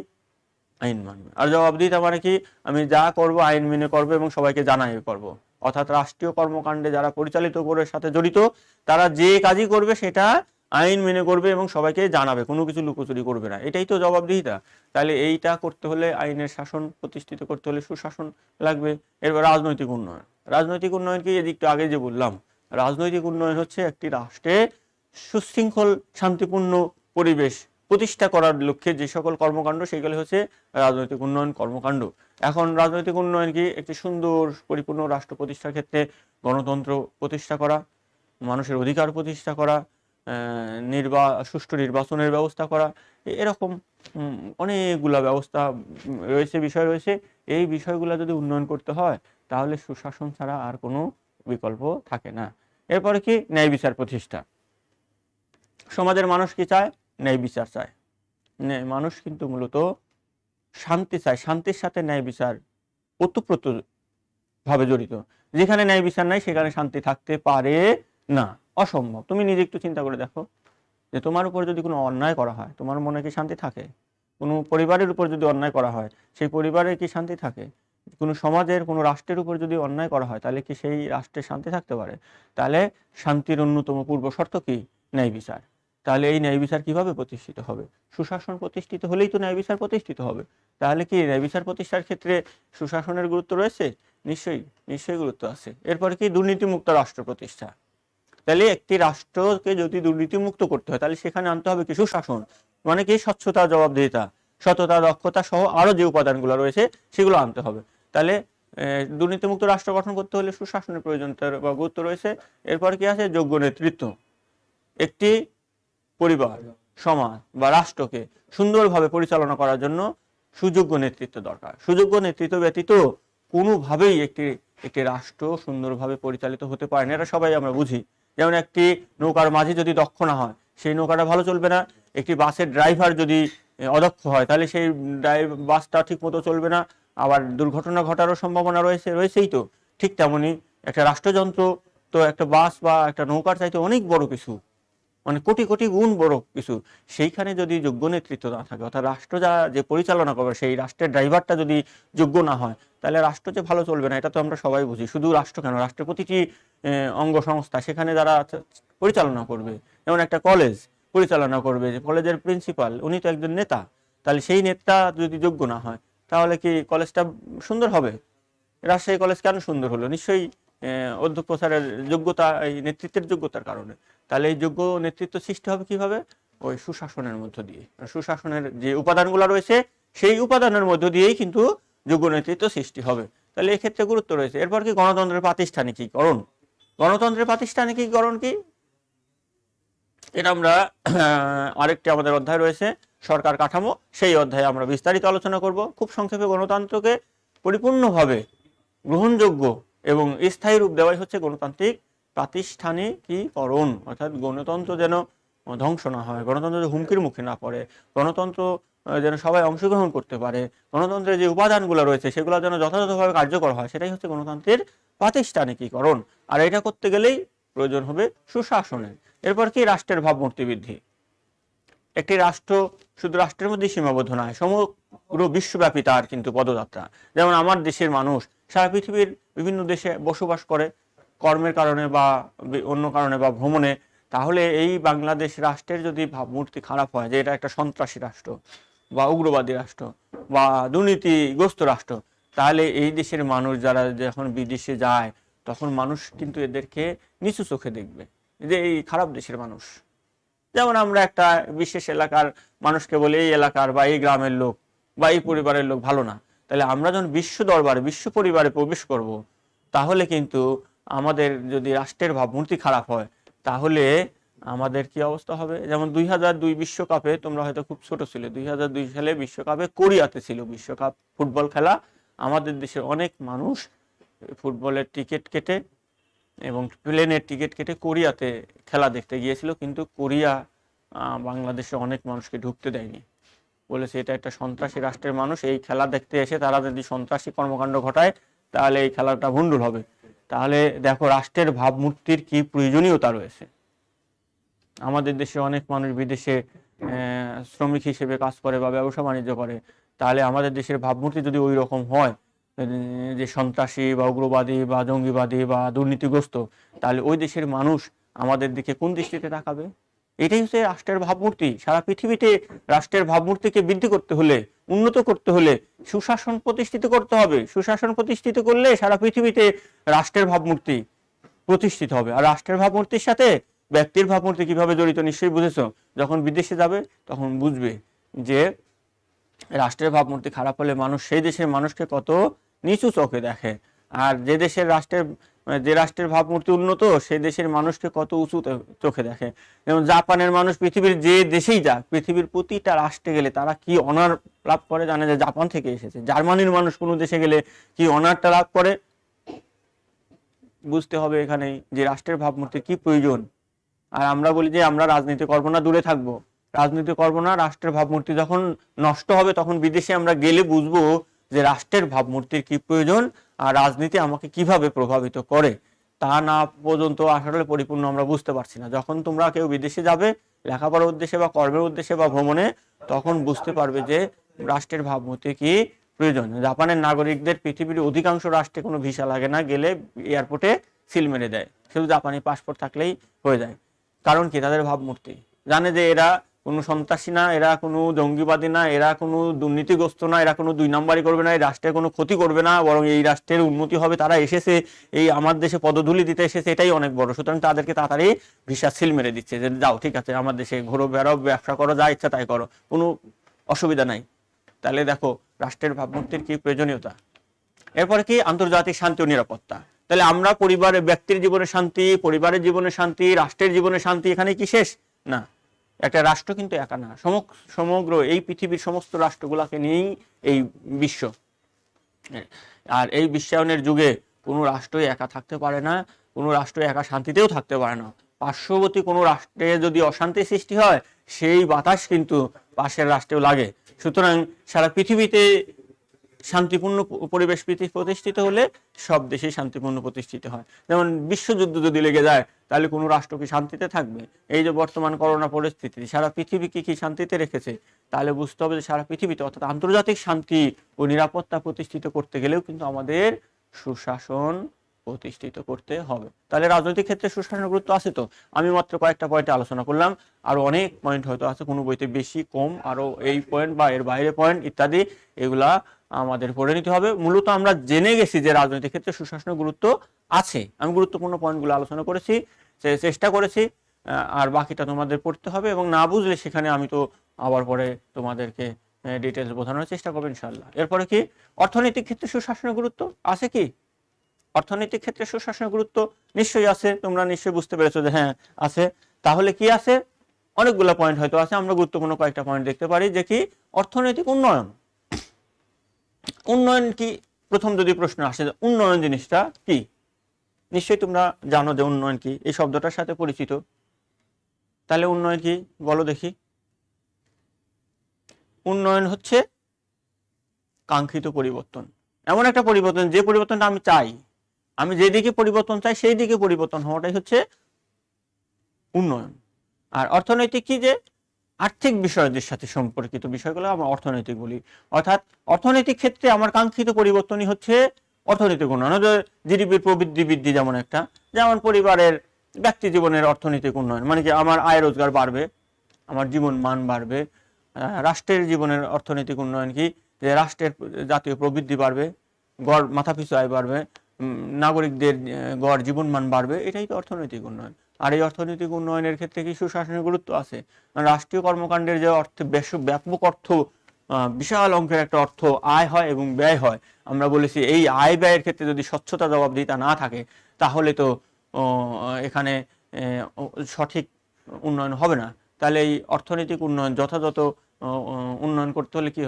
আইন মানবে। আর জবাবদিহিতা মানে কি? আমি যা করব আইন মেনে করব এবং সবাইকে জানাই করব। অর্থাৎ রাষ্ট্রীয় কর্মকাণ্ডে যারা পরিচালিত করে সাথে জড়িত, তারা যে কাজই করবে সেটা আইন মেনে করবে এবং সবাইকে জানাবে, কোনো কিছু লুকোচুরি করবে না। এটাই তো জবাবদিহিতা। তাহলে এইটা করতে হলে, আইনের শাসন প্রতিষ্ঠিত করতে হলে সুশাসন লাগবে। এরপর রাজনৈতিক উন্নয়ন। রাজনৈতিক উন্নয়ন কি? এদিকটা আগে যে বললাম, রাজনৈতিক উন্নয়ন হচ্ছে একটি রাষ্ট্রে সুশৃঙ্খল শান্তিপূর্ণ পরিবেশ প্রতিষ্ঠা করার লক্ষ্যে যে সকল কর্মকাণ্ড, সেগুলো হচ্ছে রাজনৈতিক উন্নয়ন কর্মকাণ্ড। এখন রাজনৈতিক উন্নয়ন কি? একটি সুন্দর পরিপূর্ণ রাষ্ট্র প্রতিষ্ঠার ক্ষেত্রে গণতন্ত্র প্রতিষ্ঠা করা, মানুষের অধিকার প্রতিষ্ঠা করা, সুষ্ঠু নির্বাচনের ব্যবস্থা করা, এরকম অনেকগুলা ব্যবস্থা রয়েছে, বিষয় রয়েছে। এই বিষয়গুলো যদি উন্নয়ন করতে হয় তাহলে সুশাসন ছাড়া আর কোনো বিকল্প থাকে না। এরপরে কি? ন্যায় বিচার প্রতিষ্ঠা। সমাজের মানুষ কি চায়? ন্যায় বিচার চায়। মানুষ কিন্তু মূলত শান্তি চায়। শান্তির সাথে ন্যায় বিচার ওতপ্রোত ভাবে জড়িত। যেখানে ন্যায় বিচার নাই সেখানে শান্তি থাকতে পারে না, অসম্ভব। তুমি নিজে একটু চিন্তা করে দেখো যে তোমার উপর যদি কোনো অন্যায় করা হয়, তোমার মনে কি শান্তি থাকে? কোনো পরিবারের উপর যদি অন্যায় করা হয়, সেই পরিবারে কি শান্তি থাকে? কোনো সমাজের, কোনো রাষ্ট্রের উপর যদি অন্যায় করা হয়, তাহলে কি সেই রাষ্ট্রে শান্তি থাকতে পারে? তাহলে শান্তির অন্যতম পূর্ব শর্ত কি? ন্যায় বিচার। তাহলে এই ন্যায় বিচার কিভাবে প্রতিষ্ঠিত হবে? সুশাসন প্রতিষ্ঠিত হলেই তো ন্যায় বিচার প্রতিষ্ঠিত হবে। তাহলে কি ন্যায় বিচার প্রতিষ্ঠার ক্ষেত্রে সুশাসনের গুরুত্ব রয়েছে? নিশ্চয়ই, নিশ্চয়ই গুরুত্ব আছে। এরপরে কি? দুর্নীতিমুক্ত রাষ্ট্র প্রতিষ্ঠা। তাহলে একটি রাষ্ট্রকে যদি দুর্নীতিমুক্ত করতে হয় তাহলে সেখানে আনতে হবে কি? সুশাসন। মানে কি? স্বচ্ছতা, জবাবদিহিতা, সততা, দক্ষতা সহ আরো যে উপাদানগুলো রয়েছে সেগুলো আনতে হবে। তাহলে দুর্নীতিমুক্ত রাষ্ট্র গঠন করতে হলে সুশাসনের প্রয়োজন বা গুরুত্ব রয়েছে। এরপর কি আছে? যোগ্য নেতৃত্ব। একটি পরিবার, সমাজ বা রাষ্ট্রকে সুন্দরভাবে পরিচালনা করার জন্য সুযোগ্য নেতৃত্ব দরকার। সুযোগ্য নেতৃত্ব ব্যতীত কোনোভাবেই একটি রাষ্ট্র সুন্দরভাবে পরিচালিত হতে পারে না। এটা সবাই আমরা বুঝি। যেমন একটি নৌকার মাঝি যদি দক্ষ না হয়, সেই নৌকাটা ভালো চলবে না। একটি বাসের ড্রাইভার যদি অদক্ষ হয়, তাহলে সেই বাসটা ঠিক মতো চলবে না, আবার দুর্ঘটনা ঘটারও সম্ভাবনা রয়েছেই তো। ঠিক তেমনি একটা রাষ্ট্রযন্ত্র তো একটা বাস বা একটা নৌকার চাইতে অনেক বড় কিছু, মানে কোটি কোটি গুণ বড় কিছু। সেইখানে যদি যোগ্য নেতৃত্ব না থাকে, অর্থাৎ রাষ্ট্র যে পরিচালনা করবে সেই রাষ্ট্রের ড্রাইভারটা যদি যোগ্য না হয়, তাহলে রাষ্ট্র যে ভালো চলবে না এটা তো আমরা সবাই বুঝি। শুধু রাষ্ট্র কেন, রাষ্ট্রের প্রতিটি অঙ্গ সংস্থা সেখানে যারা পরিচালনা করবে, যেমন একটা কলেজ পরিচালনা করবে, যে কলেজের প্রিন্সিপাল উনি তো একজন নেতা, তাহলে সেই নেতা যদি যোগ্য না হয় তাহলে কি কলেজটা সুন্দর হবে? রাজশাহী কলেজ কেন সুন্দর হলো? নিশ্চয়ই অধ্যক্ষ স্যারের যোগ্যতা, এই নেতৃত্বের যোগ্যতার কারণে। তাহলে এই যোগ্য নেতৃত্ব সৃষ্টি হবে কিভাবে? ওই সুশাসনের মধ্য দিয়ে। সুশাসনের যে উপাদানগুলো রয়েছে সেই উপাদানের মধ্য দিয়েই কিন্তু যোগ্য নেতৃত্ব সৃষ্টি হবে। তাহলে এক্ষেত্রে গুরুত্ব রয়েছে। এরপর কি গণতন্ত্রের প্রাতিষ্ঠানিকীকরণ। গণতন্ত্রের প্রাতিষ্ঠানিকীকরণ কি, এটা আমরা আরেকটি আমাদের অধ্যায় রয়েছে সরকার কাঠামো, সেই অধ্যায়ে আমরা বিস্তারিত আলোচনা করব। খুব সংক্ষেপে গণতন্ত্রকে পরিপূর্ণভাবে গ্রহণযোগ্য এবং স্থায়ী রূপ দেওয়াই হচ্ছে গণতান্ত্রিক প্রাতিষ্ঠানিকীকরণ। অর্থাৎ গণতন্ত্র যেন ধ্বংস না হয়, গণতন্ত্র যেন হুমকির মুখে না পড়ে, গণতন্ত্র যেন সবাই অংশগ্রহণ করতে পারে, গণতন্ত্রের যে উপাদানগুলো রয়েছে সেগুলো যেন যথাযথভাবে কার্যকর হয়, সেটাই হচ্ছে গণতন্ত্রের প্রাতিষ্ঠানিকীকরণ। আর এটা করতে গেলেই প্রয়োজন হবে সুশাসনের। এরপর কি রাষ্ট্রের ভাবমূর্তি বৃদ্ধি। একটি রাষ্ট্র শুধু রাষ্ট্রের মধ্যে সীমাবদ্ধ নয়, সমগ্র বিশ্বব্যাপী তার কিন্তু পদযাত্রা। যেমন আমার দেশের মানুষ সারা পৃথিবীর বিভিন্ন দেশে বসবাস করে কর্মের কারণে বা অন্য কারণে বা ভ্রমণে। তাহলে এই বাংলাদেশ রাষ্ট্রের যদি ভাবমূর্তি খারাপ হয়, যে এটা একটা সন্ত্রাসী রাষ্ট্র বা উগ্রবাদী রাষ্ট্র বা দুর্নীতিগ্রস্ত রাষ্ট্র, তাহলে এই দেশের মানুষ যারা যখন বিদেশে যায় তখন মানুষ কিন্তু এদেরকে নিচু চোখে দেখবে, যে এই খারাপ দেশের মানুষ। যেমন আমরা একটা বিশেষ এলাকার মানুষকে বলি এই এলাকার বা এই গ্রামের লোক বা এই পরিবারের লোক ভালো না, তাহলে আমরা যখন বিশ্ব দরবারে বিশ্ব পরিবারে প্রবেশ করব, তাহলে কিন্তু আমাদের যদি রাষ্ট্রের ভাবমূর্তি খারাপ হয় তাহলে আমাদের কি অবস্থা হবে। যেমন 2002 বিশ্বকাপে, তোমরা হয়তো খুব ছোট ছিলে, 2002 সালে বিশ্বকাপে কোরিয়াতে ছিল বিশ্বকাপ ফুটবল খেলা। আমাদের দেশের অনেক মানুষ ফুটবলের টিকিট কেটে এবং প্লেনের টিকিট কেটে কোরিয়াতে খেলা দেখতে গিয়েছিল, কিন্তু কোরিয়া বাংলাদেশে অনেক মানুষকে ঢুকতে দেয়নি, বলেছে এটা একটা সন্ত্রাসী রাষ্ট্রের মানুষ, এই খেলা দেখতে এসে তারা যদি সন্ত্রাসী কর্মকাণ্ড ঘটায় তাহলে এই খেলাটা ভণ্ডুল হবে। তাহলে দেখো রাষ্ট্রের ভাবমূর্তির কি প্রয়োজনীয়তা রয়েছে। আমাদের দেশে অনেক মানুষ বিদেশে শ্রমিক হিসেবে কাজ করে বা ব্যবসা বাণিজ্য করে, তাহলে আমাদের দেশের ভাবমূর্তি যদি ওই রকম হয় যে সন্ত্রাসী বা উগ্রবাদী বা জঙ্গিবাদী বা দুর্নীতিগ্রস্ত, তাহলে ওই দেশের মানুষ আমাদের দিকে কোন দৃষ্টিতে তাকাবে? এটাই হচ্ছে রাষ্ট্রের ভাবমূর্তি। সারা পৃথিবীতে রাষ্ট্রের ভাবমূর্তিকে বৃদ্ধি করতে হলে, উন্নত করতে হলে সুশাসন প্রতিষ্ঠিত করতে হবে। সুশাসন প্রতিষ্ঠিত করলে সারা পৃথিবীতে রাষ্ট্রের ভাবমূর্তি প্রতিষ্ঠিত হবে। আর রাষ্ট্রের ভাবমূর্তির সাথে ব্যক্তির ভাবমূর্তি কিভাবে জড়িত নিশ্চয়ই বুঝেছো। যখন বিদেশে যাবে তখন বুঝবে যে রাষ্ট্রের ভাবমূর্তি খারাপ হলে মানুষ সেই দেশের মানুষকে কত নিচু চোখে দেখে, আর যে দেশের যে রাষ্ট্রের ভাবমূর্তি উন্নত সেই দেশের মানুষকে কত উঁচু চোখে দেখে। যেমন জাপানের মানুষ পৃথিবীর যে দেশেই যাক, পৃথিবীর প্রতিটা রাষ্ট্রে গেলে তারা কি অনার লাভ করে জানে, যে জাপান থেকে এসেছে। জার্মানির মানুষ কোনো দেশে গেলে কি অনারটা লাভ করে। বুঝতে হবে এখানেই যে রাষ্ট্রের ভাবমূর্তির কি প্রয়োজন। আর আমরা বলি যে আমরা রাজনীতি করবো না, দূরে থাকবো, রাজনীতি করবো না, রাষ্ট্রের ভাবমূর্তি যখন নষ্ট হবে তখন বিদেশে আমরা গেলে বুঝবো যে রাষ্ট্রের ভাবমূর্তির কি প্রয়োজন আর রাজনীতি আমাকে কিভাবে প্রভাবিত করে। তা না পর্যন্ত আসলে পরিপূর্ণ আমরা বুঝতে পারছি না। যখন তোমরা কেউ বিদেশে যাবে লেখাপড়ার উদ্দেশ্যে বা কর্মের উদ্দেশ্যে বা ভ্রমণে, তখন বুঝতে পারবে যে রাষ্ট্রের ভাবমূর্তি কি প্রয়োজন। জাপানের নাগরিকদের পৃথিবীর অধিকাংশ রাষ্ট্রে কোনো ভিসা লাগে না, গেলে এয়ারপোর্টে সিল মেরে দেয়, শুধু জাপানি পাসপোর্ট থাকলেই হয়ে যায়। কারণ কি, তাদের ভাবমূর্তি জানে যে এরা কোনো সন্ত্রাসী না, এরা কোনো জঙ্গিবাদী না, এরা কোনো দুর্নীতিগ্রস্ত না, এরা কোনো 2 নম্বরই করবে না, এই রাষ্ট্রের কোনো ক্ষতি করবে না, বরং এই রাষ্ট্রের উন্নতি হবে। তারা এসেছে এই আমার দেশে পদধূলি দিতে এসেছে, এটাই অনেক বড়। সুতরাং তাদেরকে তাড়াতাড়ি ভিসা সিল মেরে দিচ্ছে যে যাও ঠিক আছে আমার দেশে ঘোরো বেড়াও ব্যবসা করো যা ইচ্ছা তাই করো, কোনো অসুবিধা নাই। তাহলে দেখো রাষ্ট্রের ভাবমূর্তির কি প্রয়োজনীয়তা। এরপরে কি আন্তর্জাতিক শান্তি ও নিরাপত্তা। তাহলে আমরা পরিবারের ব্যক্তির জীবনে শান্তি, পরিবারের জীবনে শান্তি, রাষ্ট্রের জীবনে শান্তি, এখানে কি শেষ না। একটা রাষ্ট্র কিন্তু একা না, সমগ্র এই পৃথিবীর সমস্ত রাষ্ট্রগুলোকে নিয়েই এই বিশ্ব। আর এই বিশ্বায়নের যুগে কোনো রাষ্ট্রই একা থাকতে পারে না, কোনো রাষ্ট্র একা শান্তিতেও থাকতে পারে না। পার্শ্ববর্তী কোনো রাষ্ট্রে যদি অশান্তি সৃষ্টি হয় সেই বাতাস কিন্তু পাশের রাষ্ট্রেও লাগে। সুতরাং সারা পৃথিবীতে শান্তিপূর্ণ পরিবেশ প্রতিষ্ঠিত হলে সব দেশেই শান্তিপূর্ণ প্রতিষ্ঠিত হয়। যেমন বিশ্বযুদ্ধ যদি লেগে যায় তাহলে কোনো রাষ্ট্র কি শান্তিতে থাকবে? এই যে বর্তমান করোনা পরিস্থিতি সারা পৃথিবীকে কি শান্তিতে রেখেছে? তাহলে বুঝতে হবে যে সারা পৃথিবীতে অর্থাৎ আন্তর্জাতিক শান্তি ও নিরাপত্তা প্রতিষ্ঠিত করতে গেলেও কিন্তু আমাদের সুশাসন প্রতিষ্ঠিত করতে হবে। তাহলে রাজনৈতিক ক্ষেত্রে সুশাসনের গুরুত্ব আছে। তো আমি মাত্র কয়েকটা পয়েন্টে আলোচনা করলাম, আরো অনেক পয়েন্ট হয়তো আছে, কোনো বইতে বেশি কম, আরো এই পয়েন্ট বা এর বাইরে পয়েন্ট ইত্যাদি, এগুলা আমাদের পড়ে নিতে হবে। মূলত আমরা জেনে গেছি যে রাজনৈতিক ক্ষেত্রে সুশাসনের গুরুত্ব আছে। আমি গুরুত্বপূর্ণ পয়েন্টগুলো আলোচনা করেছি, চেষ্টা করেছি, আর বাকিটা তোমাদের পড়তে হবে, এবং না বুঝলে সেখানে আমি তো আবার পরে তোমাদেরকে ডিটেলস বোঝানোর চেষ্টা করবো ইনশাআল্লাহ। এরপরে কি অর্থনৈতিক ক্ষেত্রে সুশাসনের গুরুত্ব আছে কি? অর্থনৈতিক ক্ষেত্রে সুশাসনের গুরুত্ব নিশ্চয়ই আছে, তোমরা নিশ্চয়ই বুঝতে পেরেছো যে হ্যাঁ আছে। তাহলে কি আছে? অনেকগুলো পয়েন্ট হয়তো আছে, আমরা গুরুত্বপূর্ণ কয়েকটা পয়েন্ট দেখতে পারি যে কি অর্থনৈতিক উন্নয়ন। উন্নয়ন কি? প্রথম যদি প্রশ্ন আসে উন্নয়ন জিনিসটা কি, নিশ্চয়ই তোমরা জানো যে উন্নয়ন কি, এই শব্দটার সাথে পরিচিত। তাহলে উন্নয়ন কি বলো দেখি? উন্নয়ন হচ্ছে কাঙ্ক্ষিত পরিবর্তন, এমন একটা পরিবর্তন যে পরিবর্তনটা আমি চাই, আমি যেদিকে পরিবর্তন চাই সেই দিকে পরিবর্তন হওয়াটাই হচ্ছে উন্নয়ন। আর অর্থনৈতিক কি? যে আর্থিক বিষয়দের সাথে সম্পর্কিত বিষয়গুলো আমরা অর্থনৈতিক বলি। অর্থাৎ অর্থনৈতিক ক্ষেত্রে আমার কাঙ্ক্ষিত পরিবর্তনই হচ্ছে অর্থনৈতিক উন্নয়ন। জিডিপির প্রবৃদ্ধি বৃদ্ধি যেমন একটা, যেমন পরিবারের ব্যক্তি জীবনের অর্থনৈতিক উন্নয়ন মানে কি আমার আয় রোজগার বাড়বে, আমার জীবন মান বাড়বে। রাষ্ট্রের জীবনের অর্থনৈতিক উন্নয়ন কি? যে রাষ্ট্রের জাতীয় প্রবৃদ্ধি বাড়বে, গড় মাথাপিছু আয় বাড়বে, নাগরিকদের গড় জীবনমান বাড়বে, এটাই তো অর্থনৈতিক উন্নয়ন। আর এই অর্থনৈতিক উন্নয়নের ক্ষেত্রে কি সুশাসনের গুরুত্ব আছে? রাষ্ট্রীয় কর্মকাণ্ডের যে অর্থ ব্যাপক অর্থ, বিশাল অঙ্কের একটা অর্থ আয় হয় এবং ব্যয় হয়, আমরা বলেছি এই আয় ব্যয়ের ক্ষেত্রে যদি স্বচ্ছতা জবাবদিহিতা না থাকে তাহলে তো এখানে সঠিক উন্নয়ন হবে না। তাহলে এই অর্থনৈতিক উন্নয়ন যথাযথ উন্নয়ন করতে হলে কি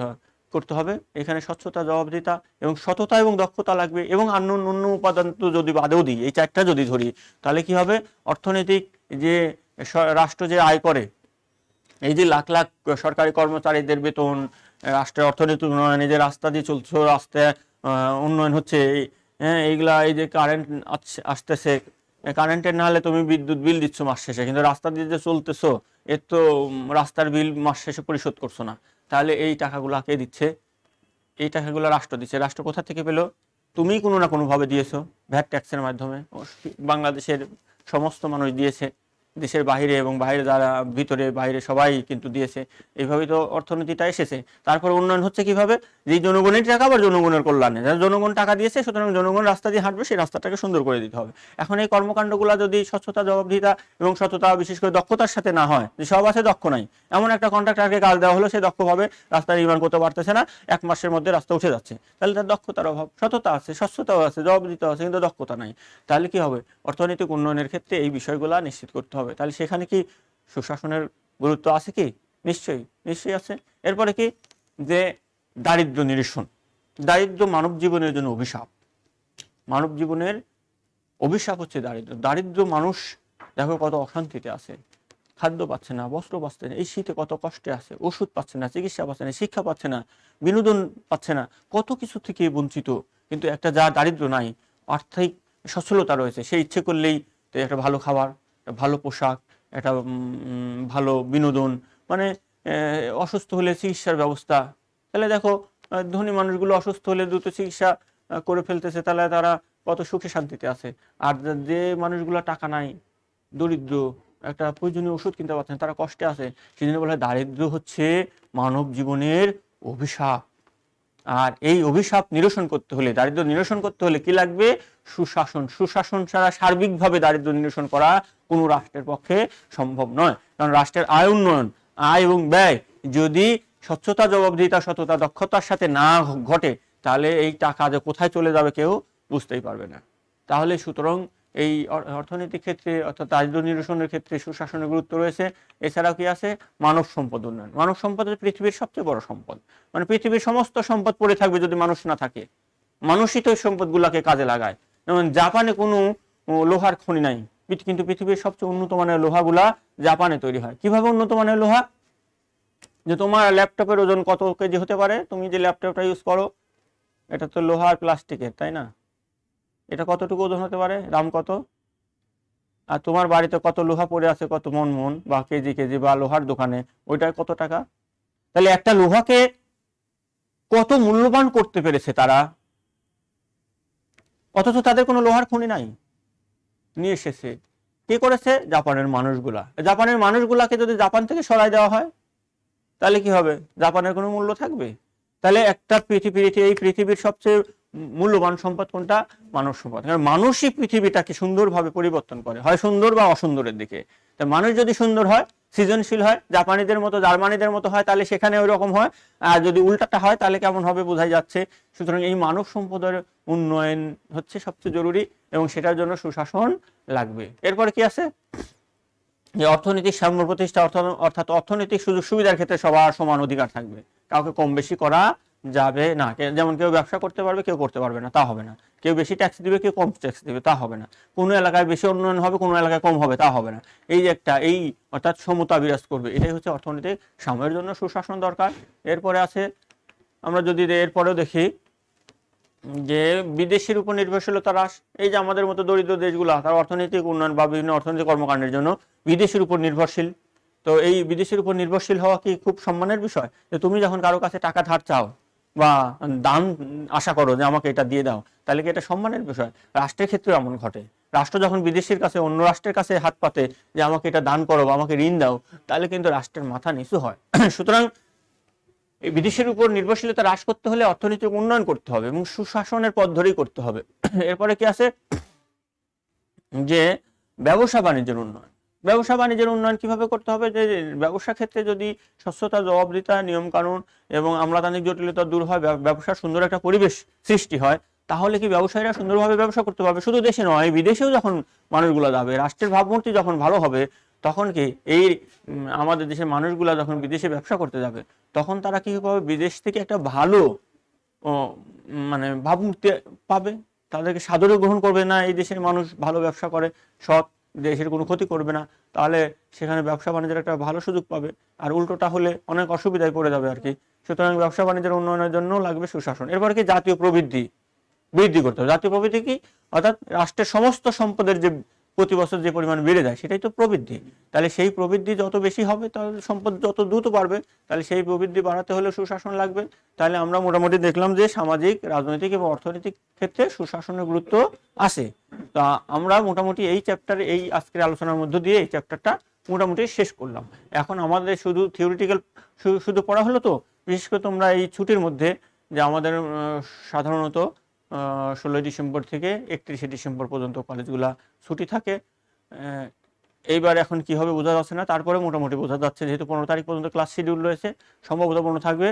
করতে হবে? এখানে স্বচ্ছতা জবাবদিহিতা এবং সততা এবং দক্ষতা লাগবে, এবং অন্য উপাদান তো যদি বাদেও দিই, এই চারটা যদি ধরি তাহলে কি হবে? অর্থনৈতিক যে রাষ্ট্র যে আয় করে, এই যে লাখ লাখ সরকারি কর্মচারীদের বেতন, রাষ্ট্রের অর্থনৈতিক উন্নয়নে যে রাস্তা দিয়ে চলছে, রাস্তায় উন্নয়ন হচ্ছে, হ্যাঁ এইগুলা, এই যে কারেন্ট আসতেছে, কারেন্টের না হলে তুমি বিদ্যুৎ বিল দিচ্ছ মাস শেষে, কিন্তু রাস্তা দিয়ে যে চলতেছো এর তো রাস্তার বিল মাস শেষে পরিশোধ করছো না। তাহলে এই টাকাগুলো কে দিচ্ছে? এই টাকাগুলো রাষ্ট্র দিচ্ছে। রাষ্ট্র কোথা থেকে পেলো? তুমি কোনো না কোনোভাবে দিয়েছো, ভ্যাট ট্যাক্সের মাধ্যমে। বাংলাদেশের সমস্ত মানুষ দিয়েছে, দেশের বাইরে এবং বাইরে যারা ভিতরে বাইরে সবাই কিন্তু দিয়েছে। এইভাবেই তো অর্থনীতিটা এসেছে। তারপর উন্নয়ন হচ্ছে কিভাবে? যে জনগণের টাকা আবার জনগণের কল্যাণে, জনগণ টাকা দিয়েছে সুতরাং জনগণ রাস্তা দিয়ে হাঁটবে, সেই রাস্তাটাকে সুন্দর করে দিতে হবে। এখন এই কর্মকাণ্ডগুলো যদি স্বচ্ছতা জবাবদিহিতা এবং সততা বিশেষ করে দক্ষতার সাথে না হয়, যে সব আছে দক্ষ নাই, এমন একটা কন্ট্রাক্টরকে কাজ দেওয়া হলো, সে দক্ষভাবে রাস্তা নির্মাণ করতে পারতেছে না, 1 মাসের মধ্যে রাস্তা উঠে যাচ্ছে, তাহলে তার দক্ষতার অভাব। সততা আছে, স্বচ্ছতাও আছে, জবাবদিহিতাও আছে, কিন্তু দক্ষতা নাই। তাহলে কি হবে? অর্থনৈতিক উন্নয়নের ক্ষেত্রে এই বিষয়গুলো নিশ্চিত করতে হবে। তাহলে সেখানে কি সুশাসনের গুরুত্ব আছে কি? নিশ্চয়ই, নিশ্চয়ই আছে। এরপরে কি? যে দারিদ্র্য নিরসন। দারিদ্র্য মানব জীবনের জন্য অভিশাপ। মানব জীবনের অভিশাপ হচ্ছে দারিদ্র্য। দারিদ্র্য মানুষ দেখো কত অশান্তিতে আছে, খাদ্য পাচ্ছে না, বস্ত্র পাচ্ছে না, এই শীতে কত কষ্টে আছে, ওষুধ পাচ্ছে না, চিকিৎসা পাচ্ছে না, শিক্ষা পাচ্ছে না, বিনোদন পাচ্ছে না, কত কিছু থেকে বঞ্চিত। কিন্তু একটা যা দারিদ্র্য নাই, আর্থিক সচ্ছলতা রয়েছে, সে ইচ্ছে করলেই একটা ভালো খাবার, একটা ভালো পোশাক, একটা ভালো বিনোদন, মানে অসুস্থ হলে চিকিৎসার ব্যবস্থা। তাহলে দেখো ধনী মানুষগুলো অসুস্থ হলে দ্রুত চিকিৎসা করে ফেলতেছে, তাহলে তারা কত সুখে শান্তিতে আছে। আর যে মানুষগুলো টাকা নাই, দরিদ্র, একটা প্রয়োজনীয় ওষুধ কিনতে পারছেন, তারা কষ্টে আছে। সেজন্য বলে দারিদ্র্য হচ্ছে মানব জীবনের অভিশাপ। আর এই অভিশাপ নিরসন করতে হলে, দারিদ্র্য নিরসন করতে হলে কি লাগবে? সুশাসন। সুশাসন ছাড়া সার্বিকভাবে দারিদ্র্য নিরসন করা কোনো রাষ্ট্রের পক্ষে সম্ভব নয়। কারণ রাষ্ট্রের আয় উন্নয়ন, আয় এবং ব্যয় যদি স্বচ্ছতা জবাবদিহিতা সততা দক্ষতার সাথে না ঘটে, তাহলে এই টাকা যে কোথায় চলে যাবে কেউ বুঝতেই পারবে না। তাহলে সুতরাং এই অর্থনৈতিক ক্ষেত্রে অর্থাৎ দারিদ্র্য নিরসনের ক্ষেত্রে সুশাসনের গুরুত্ব রয়েছে। এছাড়াও কি আছে? মানব সম্পদ উন্নয়ন। মানব সম্পদ পৃথিবীর সবচেয়ে বড় সম্পদ। মানে পৃথিবীর সমস্ত সম্পদ পড়ে থাকবে যদি মানুষ না থাকে। মানুষই তো এই সম্পদগুলোকে কাজে লাগায়। যেমন জাপানে কোনো লোহার খনি নাই, কিন্তু পৃথিবীর সবচেয়ে উন্নত মানের লোহাগুলা জাপানে তৈরি হয়। কিভাবে উন্নত মানের লোহা? যে তোমার ল্যাপটপের ওজন কত কেজি হতে পারে, তুমি যে ল্যাপটপটা ইউজ করো, এটা তো লোহা আর প্লাস্টিকের, তাই না? এটা কতটুকু ওজন হতে পারে, দাম কত? আর তোমার বাড়িতে কত লোহা পড়ে আছে, কত মন মন বা কেজি কেজি, বা লোহার দোকানে ওইটা কত টাকা? তাহলে একটা লোহাকে কত মূল্যবান করতে পেরেছে তারা, অথচ তাদের কোনো লোহার খনি নাই, নিয়ে এসেছে কে করেছে? জাপানের মানুষগুলা। জাপানের মানুষগুলাকে যদি জাপান থেকে সরাই দেওয়া হয় তাহলে কি হবে? জাপানের কোনো মূল্য থাকবে? তাহলে একটা পৃথিবীতে, এই পৃথিবীর সবচেয়ে মূল্যবান সম্পদ কোনটা? মানব সম্পদ। কারণ মানুষই পৃথিবীটাকে সুন্দরভাবে পরিবর্তন করে, হয় সুন্দর বা অসুন্দরের দিকে। তা মানুষ যদি সুন্দর হয়, সৃজনশীল হয়, জাপানিদের মতো জার্মানিদের মতো হয়, তাহলে সেখানে ওই রকম হয়। আর যদি উল্টাটা হয় তাহলে কেমন হবে বোঝাই যাচ্ছে। সুতরাং এই মানব সম্পদের উন্নয়ন হচ্ছে সবচেয়ে জরুরি, এবং সেটার জন্য সুশাসন লাগবে। এরপরে কি আছে? যে অর্থনৈতিক সাম্য প্রতিষ্ঠা, অর্থাৎ অর্থনৈতিক সুযোগ সুবিধার ক্ষেত্রে সবার সমান অধিকার থাকবে, কাউকে কম বেশি করা যাবে না। যেমন কেউ ব্যবসা করতে পারবে, কেউ করতে পারবে না, তা হবে না। কেউ বেশি ট্যাক্স দিবে, কেউ কম ট্যাক্স দিবে, তা হবে না। কোনো এলাকায় বেশি উন্নয়ন হবে, কোনো এলাকায় কম হবে, তা হবে না। এই যে একটা, এই অর্থাৎ সমতা বিরাজ করবে, এটাই হচ্ছে অর্থনৈতিক সাম্যের জন্য সুশাসন দরকার। এরপরে আছে, আমরা যদি এরপরেও দেখি যে বিদেশের উপর নির্ভরশীলতা হ্রাস। এই যে আমাদের মতো দরিদ্র দেশগুলো, তার অর্থনৈতিক উন্নয়ন বা বিভিন্ন অর্থনৈতিক কর্মকাণ্ডের জন্য বিদেশের উপর নির্ভরশীল। তো এই বিদেশের উপর নির্ভরশীল হওয়া কি খুব সম্মানের বিষয়? যে তুমি যখন কারো কাছে টাকা ধার চাও বা দান আশা করো যে আমাকে এটা দিয়ে দাও, তাহলে কি এটা সম্মানের বিষয়? রাষ্ট্রের ক্ষেত্রেও এমন ঘটে। রাষ্ট্র যখন বিদেশের কাছে, অন্য রাষ্ট্রের কাছে হাত পাতে যে আমাকে এটা দান করো বা আমাকে ঋণ দাও, তাহলে কিন্তু রাষ্ট্রের মাথা নিচু হয়। সুতরাং এই বিদেশের উপর নির্ভরশীলতা হ্রাস করতে হলে অর্থনৈতিক উন্নয়ন করতে হবে, এবং সুশাসনের পথ ধরেই করতে হবে। এরপরে কি আছে? যে ব্যবসা বাণিজ্যের উন্নয়ন। ব্যবসা বাণিজ্যের উন্নয়ন কিভাবে করতে হবে? যে ব্যবসা ক্ষেত্রে যদি স্বচ্ছতা, জবাবদিহিতা, নিয়ম কানুন এবং আমলাতান্ত্রিক জটিলতা দূর হয়, ব্যবসার সুন্দর একটা পরিবেশ সৃষ্টি হয়, তাহলে কি ব্যবসায়ীরা সুন্দরভাবে ব্যবসা করতে পারবে। শুধু দেশে নয়, বিদেশেও যখন মানুষগুলো যাবে, রাষ্ট্রের ভাবমূর্তি যখন ভালো হবে, তখন কি এই আমাদের দেশের মানুষগুলা যখন বিদেশে ব্যবসা করতে যাবে, তখন তারা কি পাবে? বিদেশ থেকে একটা ভালো মানে ভাবমূর্তি পাবে, তাদেরকে সাদরে গ্রহণ করবে। না, এই দেশের মানুষ ভালো ব্যবসা করে, সৎ, দেশের কোনো ক্ষতি করবে না, তাহলে সেখানে ব্যবসা বাণিজ্যের একটা ভালো সুযোগ পাবে। আর উল্টোটা হলে অনেক অসুবিধায় পড়ে যাবে আর কি। সুতরাং ব্যবসা বাণিজ্যের উন্নয়নের জন্য লাগবে সুশাসন। এরপর কি? জাতীয় প্রবৃদ্ধি বৃদ্ধি করতে হবে। জাতীয় প্রবৃদ্ধি কি? অর্থাৎ রাষ্ট্রের সমস্ত সম্পদের যে প্রতি বছর যে পরিমাণ বেড়ে যায়, সেটাই তো প্রবৃদ্ধি। তাহলে সেই প্রবৃদ্ধি যত বেশি হবে, তাহলে সম্পদ যত দ্রুত বাড়বে। তাহলে সেই প্রবৃদ্ধি বাড়াতে হলে সুশাসন লাগবে। তাহলে আমরা মোটামুটি দেখলাম যে সামাজিক, রাজনৈতিক এবং অর্থনৈতিক ক্ষেত্রে সুশাসনের গুরুত্ব আছে। তা আমরা মোটামুটি এই চ্যাপ্টারে, এই আজকের আলোচনার মধ্য দিয়ে এই চ্যাপ্টারটা মোটামুটি শেষ করলাম। এখন আমাদের শুধু থিওরিটিক্যাল শুধু পড়া হলো। তো বিশেষ করে তোমরা এই ছুটির মধ্যে, যে আমাদের সাধারণত 16 ডিসেম্বর থেকে 31 ডিসেম্বর পর্যন্ত কলেজগুলা ছুটি থাকে। এইবার এখন কি হবে বোঝা যাচ্ছে না, তারপরে মোটামুটি বোঝা যাচ্ছে, যেহেতু 15 তারিখ পর্যন্ত ক্লাস শিডিউল রয়েছে, সম্ভবত বন্ধ থাকবে।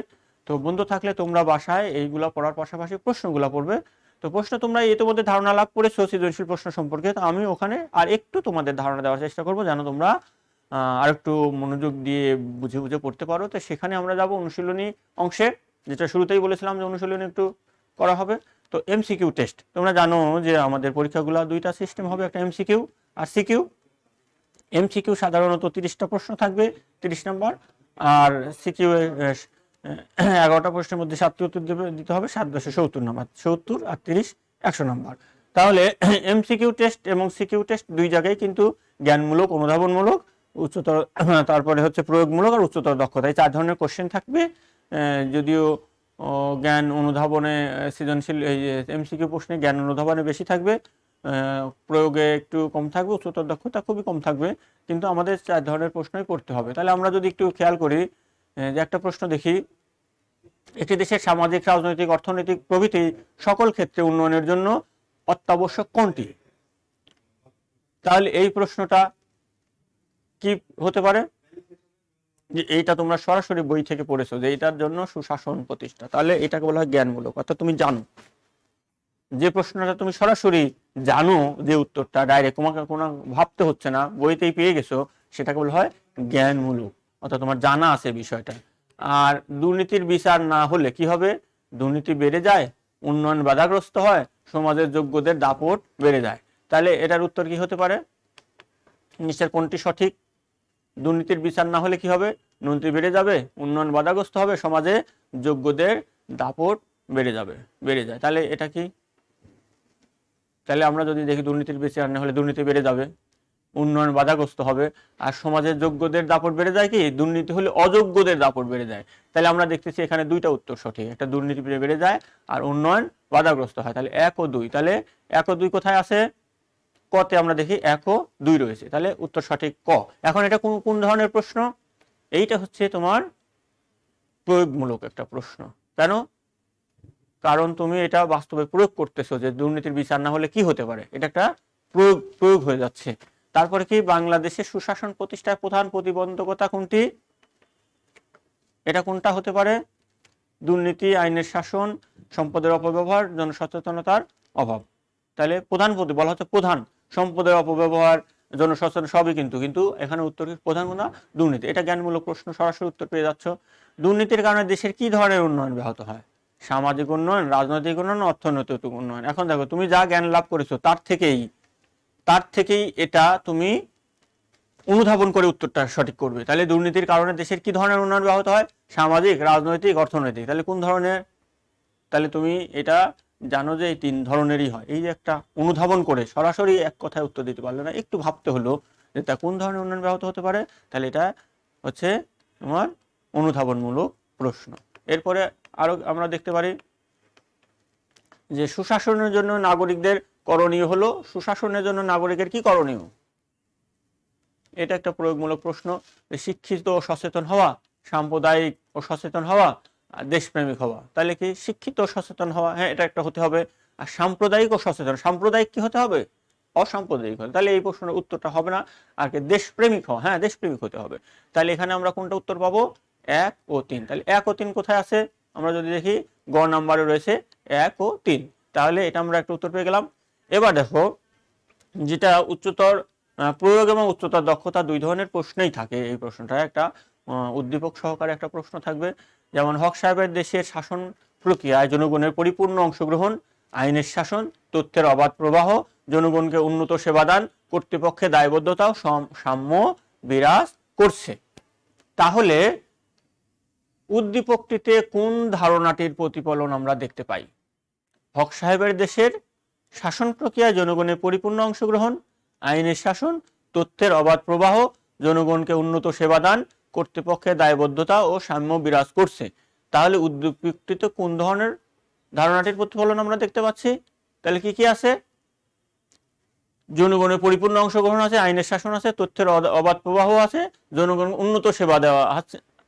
তো বন্ধ থাকলে তোমরা বাসায় এইগুলা পড়ার পাশাপাশি প্রশ্নগুলা পড়বে। তো প্রশ্ন তোমরা ইতিমধ্যে ধারণা লাভ করেছো সৃজনশীল প্রশ্ন সম্পর্কে। তো আমি ওখানে আর একটু তোমাদের ধারণা দেওয়ার চেষ্টা করবো, যেন তোমরা আর একটু মনোযোগ দিয়ে বুঝে বুঝে পড়তে পারো। তো সেখানে আমরা যাব অনুশীলনী অংশে, যেটা শুরুতেই বলেছিলাম যে অনুশীলনী একটু করা হবে। তো এমসিকিউ টেস্ট, তোমরা জানো যে আমাদের পরীক্ষাগুলো দুইটা সিস্টেম হবে, একটা এমসিকিউ আর সিকিউ। এমসিকিউ সাধারণত 30টা প্রশ্ন থাকবে, 30 নম্বর। আর সিকিউ 11টা প্রশ্নের মধ্যে 7টি উত্তর দিতে হবে, 7×70 নম্বর, 70 আর 30 100 নম্বর। তাহলে এমসিকিউ টেস্ট এবং সিকিউ টেস্ট দুই জায়গায় কিন্তু জ্ঞানমূলক, অনুধাবনমূলক, উচ্চতর, তারপরে হচ্ছে প্রয়োগমূলক আর উচ্চতর দক্ষতা, এই 4 ধরনের কোশ্চেন থাকবে। যদিও জ্ঞান অনুধাবনে, সৃজনশীল এই এমসিকিউ প্রশ্নে জ্ঞান অনুধাবনে বেশি থাকবে, প্রয়োগে একটু কম থাকবে, উচ্চতর দক্ষতা খুবই কম থাকবে, কিন্তু আমাদের 4 ধরনের প্রশ্নই করতে হবে। তাহলে আমরা যদি একটু খেয়াল করি, যে একটা প্রশ্ন দেখি, একটি দেশের সামাজিক, রাজনৈতিক, অর্থনৈতিক প্রভৃতি সকল ক্ষেত্রে উন্নয়নের জন্য অত্যাবশ্যক কোনটি? তাহলে এই প্রশ্নটা কি হতে পারে? যে এইটা তোমরা সরাসরি বই থেকে পড়েছো, যে এটার জন্য সুশাসন প্রতিষ্ঠা, তাহলে এটাকে বলা হয় জ্ঞানমূলক, অর্থাৎ তুমি জানো যে প্রশ্নটা, তুমি সরাসরি জানো যে উত্তরটা ডাইরেক্ট, তোমাকে কোনো ভাবতে হচ্ছে না, বইতেই পেয়ে গেছো, সেটাকে বলা হয় জ্ঞানমূলক, অর্থাৎ তোমার জানা আছে বিষয়টা। আর দুর্নীতির বিচার না হলে কি হবে? দুর্নীতি বেড়ে যায়, উন্নয়ন বাধাগ্রস্ত হয়, সমাজের যোগ্যদের দাপট বেড়ে যায়। তাহলে এটার উত্তর কি হতে পারে? নিশ্চয় কোনটি সঠিক? দুর্নীতির বিচার না হলে কি হবে? দুর্নীতি বেড়ে যাবে, উন্নয়ন বাধাগ্রস্ত হবে, সমাজে যোগ্যদের দাপট বেড়ে যায়। তাহলে এটা কি? তাহলে আমরা যদি দেখি দুর্নীতির বেশি আনা হলে দুর্নীতি বেড়ে যাবে, উন্নয়ন বাধাগ্রস্ত হবে। আর সমাজের যোগ্যদের দাপট বেড়ে যায় কি? দুর্নীতি হলে অযোগ্যদের দাপট বেড়ে যায়। তাহলে আমরা দেখতেছি এখানে দুইটা উত্তর সঠিক, একটা দুর্নীতি বেড়ে যায় আর উন্নয়ন বাধাগ্রস্ত হয়। তাহলে 1 ও 2, তাহলে 1 ও 2 কোথায় আছে? কতে আমরা দেখি 1 ও 2 রয়েছে, তাহলে উত্তর সঠিক ক। এখন এটা কোন ধরনের প্রশ্ন? এইটা হচ্ছে তোমার প্রয়োগমূলক একটা প্রশ্ন। কেন? কারণ তুমি এটা বাস্তবে প্রয়োগ করতেছো যে দুর্নীতির বিচার না হলে কি হতে পারে, এটা একটা প্রয়োগ হয়ে যাচ্ছে। তারপরে কি? বাংলাদেশের সুশাসন প্রতিষ্ঠায় প্রধান প্রতিবন্ধকতা কোনটি? এটা কোনটা হতে পারে? দুর্নীতি, আইনের শাসন, সম্পদের অপব্যবহার, জনসচেতনতার অভাব। তাহলে প্রধান বলা হচ্ছে প্রধান, সম্পদের অপব্যবহার, জনসচেতন সবই কিন্তু এখানে উত্তর প্রধান কোনটা? দুর্নীতি। এটা জ্ঞানমূলক প্রশ্ন, সরাসরি উত্তর পেয়ে যাচ্ছ। দুর্নীতির কারণে দেশের কি ধরনের উন্নয়ন ব্যাহত হয়? সামাজিক উন্নয়ন, রাজনৈতিক উন্নয়ন, অর্থনৈতিক উন্নয়ন। এখন দেখো তুমি যা জ্ঞান লাভ করেছো তার থেকেই এটা তুমি অনুধাবন করে উত্তরটা সঠিক করবে। তাহলে দুর্নীতির কারণে দেশের কি ধরনের উন্নয়ন ব্যাহত হয়? সামাজিক, রাজনৈতিক, অর্থনৈতিক। তাহলে কোন ধরনের? তাহলে তুমি এটা জানো যে এই 3 ধরনেরই হয়। এই যে একটা অনুধাবন করে সরাসরি এক কথায় উত্তর দিতে পারলে না, একটু ভাবতে হলো যে তা কোন ধরনের উন্নয়ন ব্যাহত হতে পারে। তাহলে এটা হচ্ছে তোমার অনুধাবনমূলক প্রশ্ন। এরপরে আরো আমরা দেখতে পারি যে সুশাসনের জন্য নাগরিকদের করণীয় হলো, সুশাসনের জন্য নাগরিকের কি করণীয়? এটা একটা প্রয়োগমূলক প্রশ্ন। শিক্ষিত ও সচেতন হওয়া, সাম্প্রদায়িক ও সচেতন হওয়া, দেশপ্রেমিক হওয়া। তাহলে কি? শিক্ষিত ও সচেতন হওয়া, হ্যাঁ এটা একটা হতে হবে। আর সাম্প্রদায়িক ও সচেতন, সাম্প্রদায়িক কি হতে হবে? অসাম্প্রদায়িক হতে। তাহলে এই প্রশ্নের উত্তরটা হবে না। আর কি? দেশপ্রেমিক হওয়া, হ্যাঁ দেশপ্রেমিক হতে হবে। তাহলে এখানে আমরা কোনটা উত্তর পাবো? 1 ও 3। তাহলে 1 ও 3 কোথায় আছে? আমরা যদি দেখি গ নাম্বারে রয়েছে 1 ও 3। তাহলে এটা আমরা একটা উত্তর পেয়ে গেলাম। এবার দেখো যেটা উচ্চতর প্রয়োগ এবং উচ্চতর দক্ষতা 2 ধরনের প্রশ্নই থাকে। এই প্রশ্নটা একটা উদ্দীপক সহকারে একটা প্রশ্ন থাকবে। যেমন হক সাহেবের দেশের শাসন প্রক্রিয়ায় জনগণের পরিপূর্ণ অংশগ্রহণ, আইনের শাসন, তথ্যের অবাধ প্রবাহ, জনগণকে উন্নত সেবাদান, কর্তৃপক্ষের দায়বদ্ধতা ও সাম্য বিরাজ করছে। তাহলে উদ্দীপকটিতে কোন ধারণাটির প্রতিফলন আমরা দেখতে পাই? হক সাহেবের দেশের শাসন প্রক্রিয়ায় জনগণের পরিপূর্ণ অংশগ্রহণ, আইনের শাসন, তথ্যের অবাধ প্রবাহ, জনগণকে উন্নত সেবা দান, কর্তৃপক্ষের দায়বদ্ধতা ও সাম্য বিরাজ করছে। তাহলে উদ্দীপকটিতে কোন ধরনের ধারণাটির প্রতিফলন আমরা দেখতে পাচ্ছি? তাহলে কি কি আছে? জনগণের পরিপূর্ণ অংশগ্রহণ আছে, আইনের শাসন আছে, তথ্যের অবাধ প্রবাহ আছে, জনগণ উন্নত সেবা দেওয়া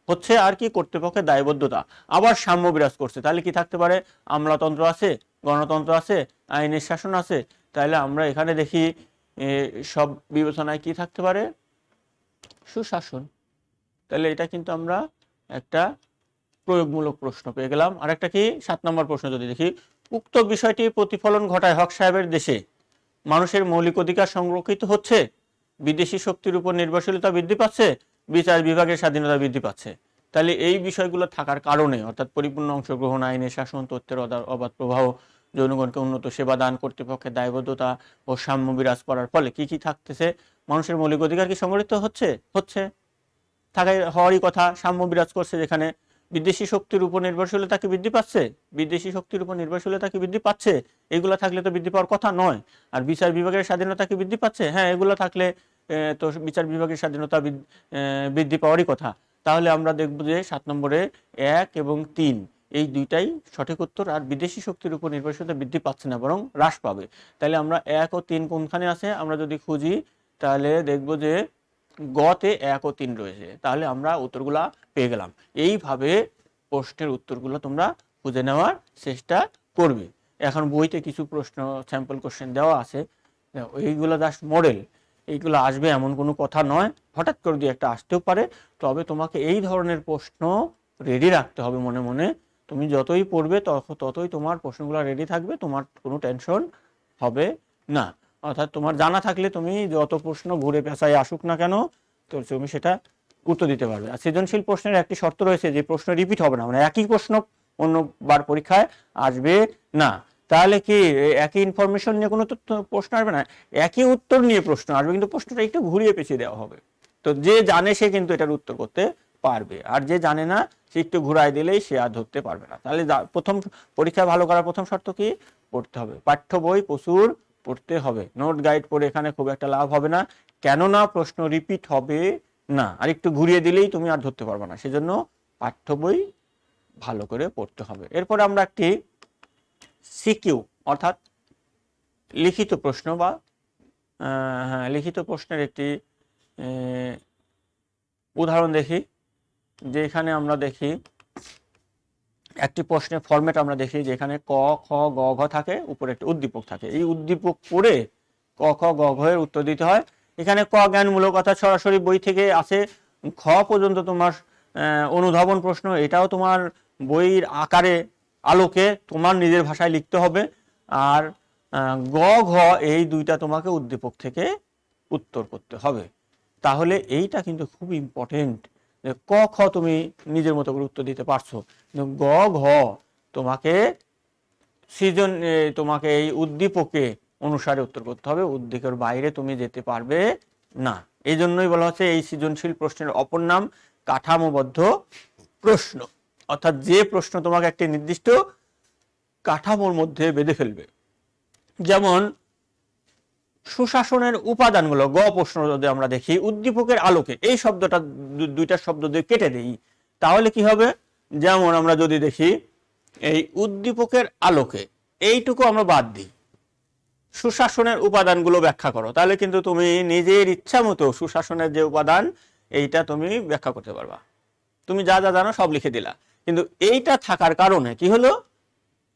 হচ্ছে, আর কি? কর্তৃপক্ষের দায়বদ্ধতা, আবার সাম্য বিরাজ করছে। তাহলে কি থাকতে পারে? আমলাতন্ত্র আছে, গণতন্ত্র আছে, আইনের শাসন আছে। তাহলে আমরা এখানে দেখি সব বিবেচনায় কি থাকতে পারে? সুশাসন। তাহলে এটা কিন্তু আমরা একটা প্রয়োগমূলক প্রশ্ন পেয়ে গেলাম। আর একটা কি 7 নম্বর প্রশ্ন যদি দেখি, উক্ত বিষয়টি প্রতিফলন ঘটায় হক সাহেবের দেশে মানুষের মৌলিক অধিকার সংরক্ষিত হচ্ছে, বিদেশি শক্তির উপর নির্ভরশীলতা বৃদ্ধি পাচ্ছে, বিচার বিভাগের স্বাধীনতা বৃদ্ধি পাচ্ছে। তাহলে এই বিষয়গুলো থাকার কারণে, অর্থাৎ পরিপূর্ণ অংশগ্রহণ, আইনের শাসন, তথ্যের অবাধ প্রবাহ, জনগণকে উন্নত সেবা দান, কর্তৃপক্ষের দায়বদ্ধতা ও সাম্য বিরাজ করার ফলে কি কি থাকতেছে? মানুষের মৌলিক অধিকার কি সংরক্ষিত হচ্ছে থাকাই হওয়ারই কথা, সাম্য বিরাজ করছে। যেখানে বিদেশি শক্তির উপর নির্ভরশীলতা কি বৃদ্ধি পাচ্ছে? বিদেশি শক্তির উপর নির্ভরশীলতা কি বৃদ্ধি পাচ্ছে? এগুলো থাকলে তো বৃদ্ধি পাওয়ার কথা নয়। আর বিচার বিভাগের স্বাধীনতা কি বৃদ্ধি পাচ্ছে? হ্যাঁ এগুলো থাকলে তো বিচার বিভাগের স্বাধীনতা বৃদ্ধি পাওয়ারই কথা। তাহলে আমরা দেখব যে 7 নম্বরে 1 এবং 3 এই দুইটাই সঠিক উত্তর। আর বিদেশি শক্তির উপর নির্ভরশীলতা বৃদ্ধি পাচ্ছে না, বরং হ্রাস পাবে। তাহলে আমরা 1 ও 3 কোনখানে আছে আমরা যদি খুঁজি, তাহলে দেখব যে গতে 1 ও 3 রয়েছে। তাহলে আমরা উত্তরগুলা পেয়ে গেলাম। এইভাবে প্রশ্নের উত্তরগুলো তোমরা খুঁজে নেওয়ার চেষ্টা করবে। এখন বইতে কিছু প্রশ্ন স্যাম্পল কোশ্চেন দেওয়া আছে, এইগুলো জাস্ট মডেল, এইগুলো আসবে এমন কোনো কথা নয়, হঠাৎ করে দিয়ে একটা আসতেও পারে। তবে তোমাকে এই ধরনের প্রশ্ন রেডি রাখতে হবে মনে মনে। তুমি যতই পড়বে ততই তোমার প্রশ্নগুলো রেডি থাকবে, তোমার কোনো টেনশন হবে না। অর্থাৎ তোমার জানা থাকলে তুমি যত প্রশ্ন ঘুরে পেঁচায় আসুক না কেন, তো তুমি সেটা উত্তর দিতে পারবে। আর সৃজনশীল প্রশ্নের একটি শর্ত রয়েছে যে প্রশ্ন রিপিট হবে না, মানে একই প্রশ্ন অন্যবার পরীক্ষায় আসবে না। তাহলে কি একই ইনফরমেশন নিয়ে কোনো প্রশ্ন আসবে না, একই উত্তর নিয়ে প্রশ্ন আসবে, কিন্তু প্রশ্নটা একটু ঘুরিয়ে পেঁচিয়ে দেওয়া হবে। তো যে জানে সে কিন্তু এটার উত্তর করতে পারবে, আর যে জানে না সে একটু ঘুরাই দিলেই সে আর ধরতে পারবে না। তাহলে প্রথম পরীক্ষা ভালো করার প্রথম শর্ত কি? পড়তে হবে, পাঠ্য বই প্রচুর পড়তে হবে। নোট গাইড পড়ে এখানে খুব একটা লাভ হবে না, কেননা প্রশ্ন রিপিট হবে না, আর একটু ঘুরিয়ে দিলেই তুমি আর ধরতে পারবে না। সেজন্য পাঠ্য বই ভালো করে পড়তে হবে। এরপরে আমরা একটি সিকিউ অর্থাৎ লিখিত প্রশ্ন বা লিখিত প্রশ্নের একটি উদাহরণ দেখি। যে এখানে আমরা দেখি একটি প্রশ্নের ফরম্যাট আমরা দেখি, যেখানে ক খ গ ঘ থাকে, উপরে একটি উদ্দীপক থাকে। এই উদ্দীপক পড়ে ক খ গ ঘ এর উত্তর দিতে হয়। এখানে ক জ্ঞানমূলক অর্থাৎ সরাসরি বই থেকে আসে, খ পর্যন্ত তোমার অনুধাবন প্রশ্ন, এটাও তোমার বইয়ের আকারে আলোকে তোমার নিজের ভাষায় লিখতে হবে। আর গ ঘ এই দুইটা তোমাকে উদ্দীপক থেকে উত্তর করতে হবে। তাহলে এইটা কিন্তু খুব ইম্পর্টেন্ট যে ক খ তুমি নিজের মতো করে উত্তর দিতে পারছো, কিন্তু গ ঘ তোমাকে সৃজন তোমাকে এই উদ্দীপকে অনুসারে উত্তর করতে হবে, উদ্দীপকের বাইরে তুমি যেতে পারবে না। এই জন্যই বলা হচ্ছে এই সৃজনশীল প্রশ্নের অপর নাম কাঠামোবদ্ধ প্রশ্ন, অর্থাৎ যে প্রশ্ন তোমাকে একটি নির্দিষ্ট কাঠামোর মধ্যে বেঁধে ফেলবে। যেমন সুশাসনের উপাদানগুলো, গ প্রশ্ন যদি আমরা দেখি উদ্দীপকের আলোকে, এই শব্দটা দুইটা শব্দ দিয়ে কেটে দেই তাহলে কি হবে? যেমন আমরা যদি দেখি এই উদ্দীপকের আলোকে এইটুকু আমরা বাদ দিই, সুশাসনের উপাদানগুলো ব্যাখ্যা করো, তাহলে কিন্তু তুমি নিজের ইচ্ছা মতো সুশাসনের যে উপাদান এইটা তুমি ব্যাখ্যা করতে পারবা। তুমি যা যা জানো সব লিখে দিলা, কিন্তু এইটা থাকার কারণে কি হলো?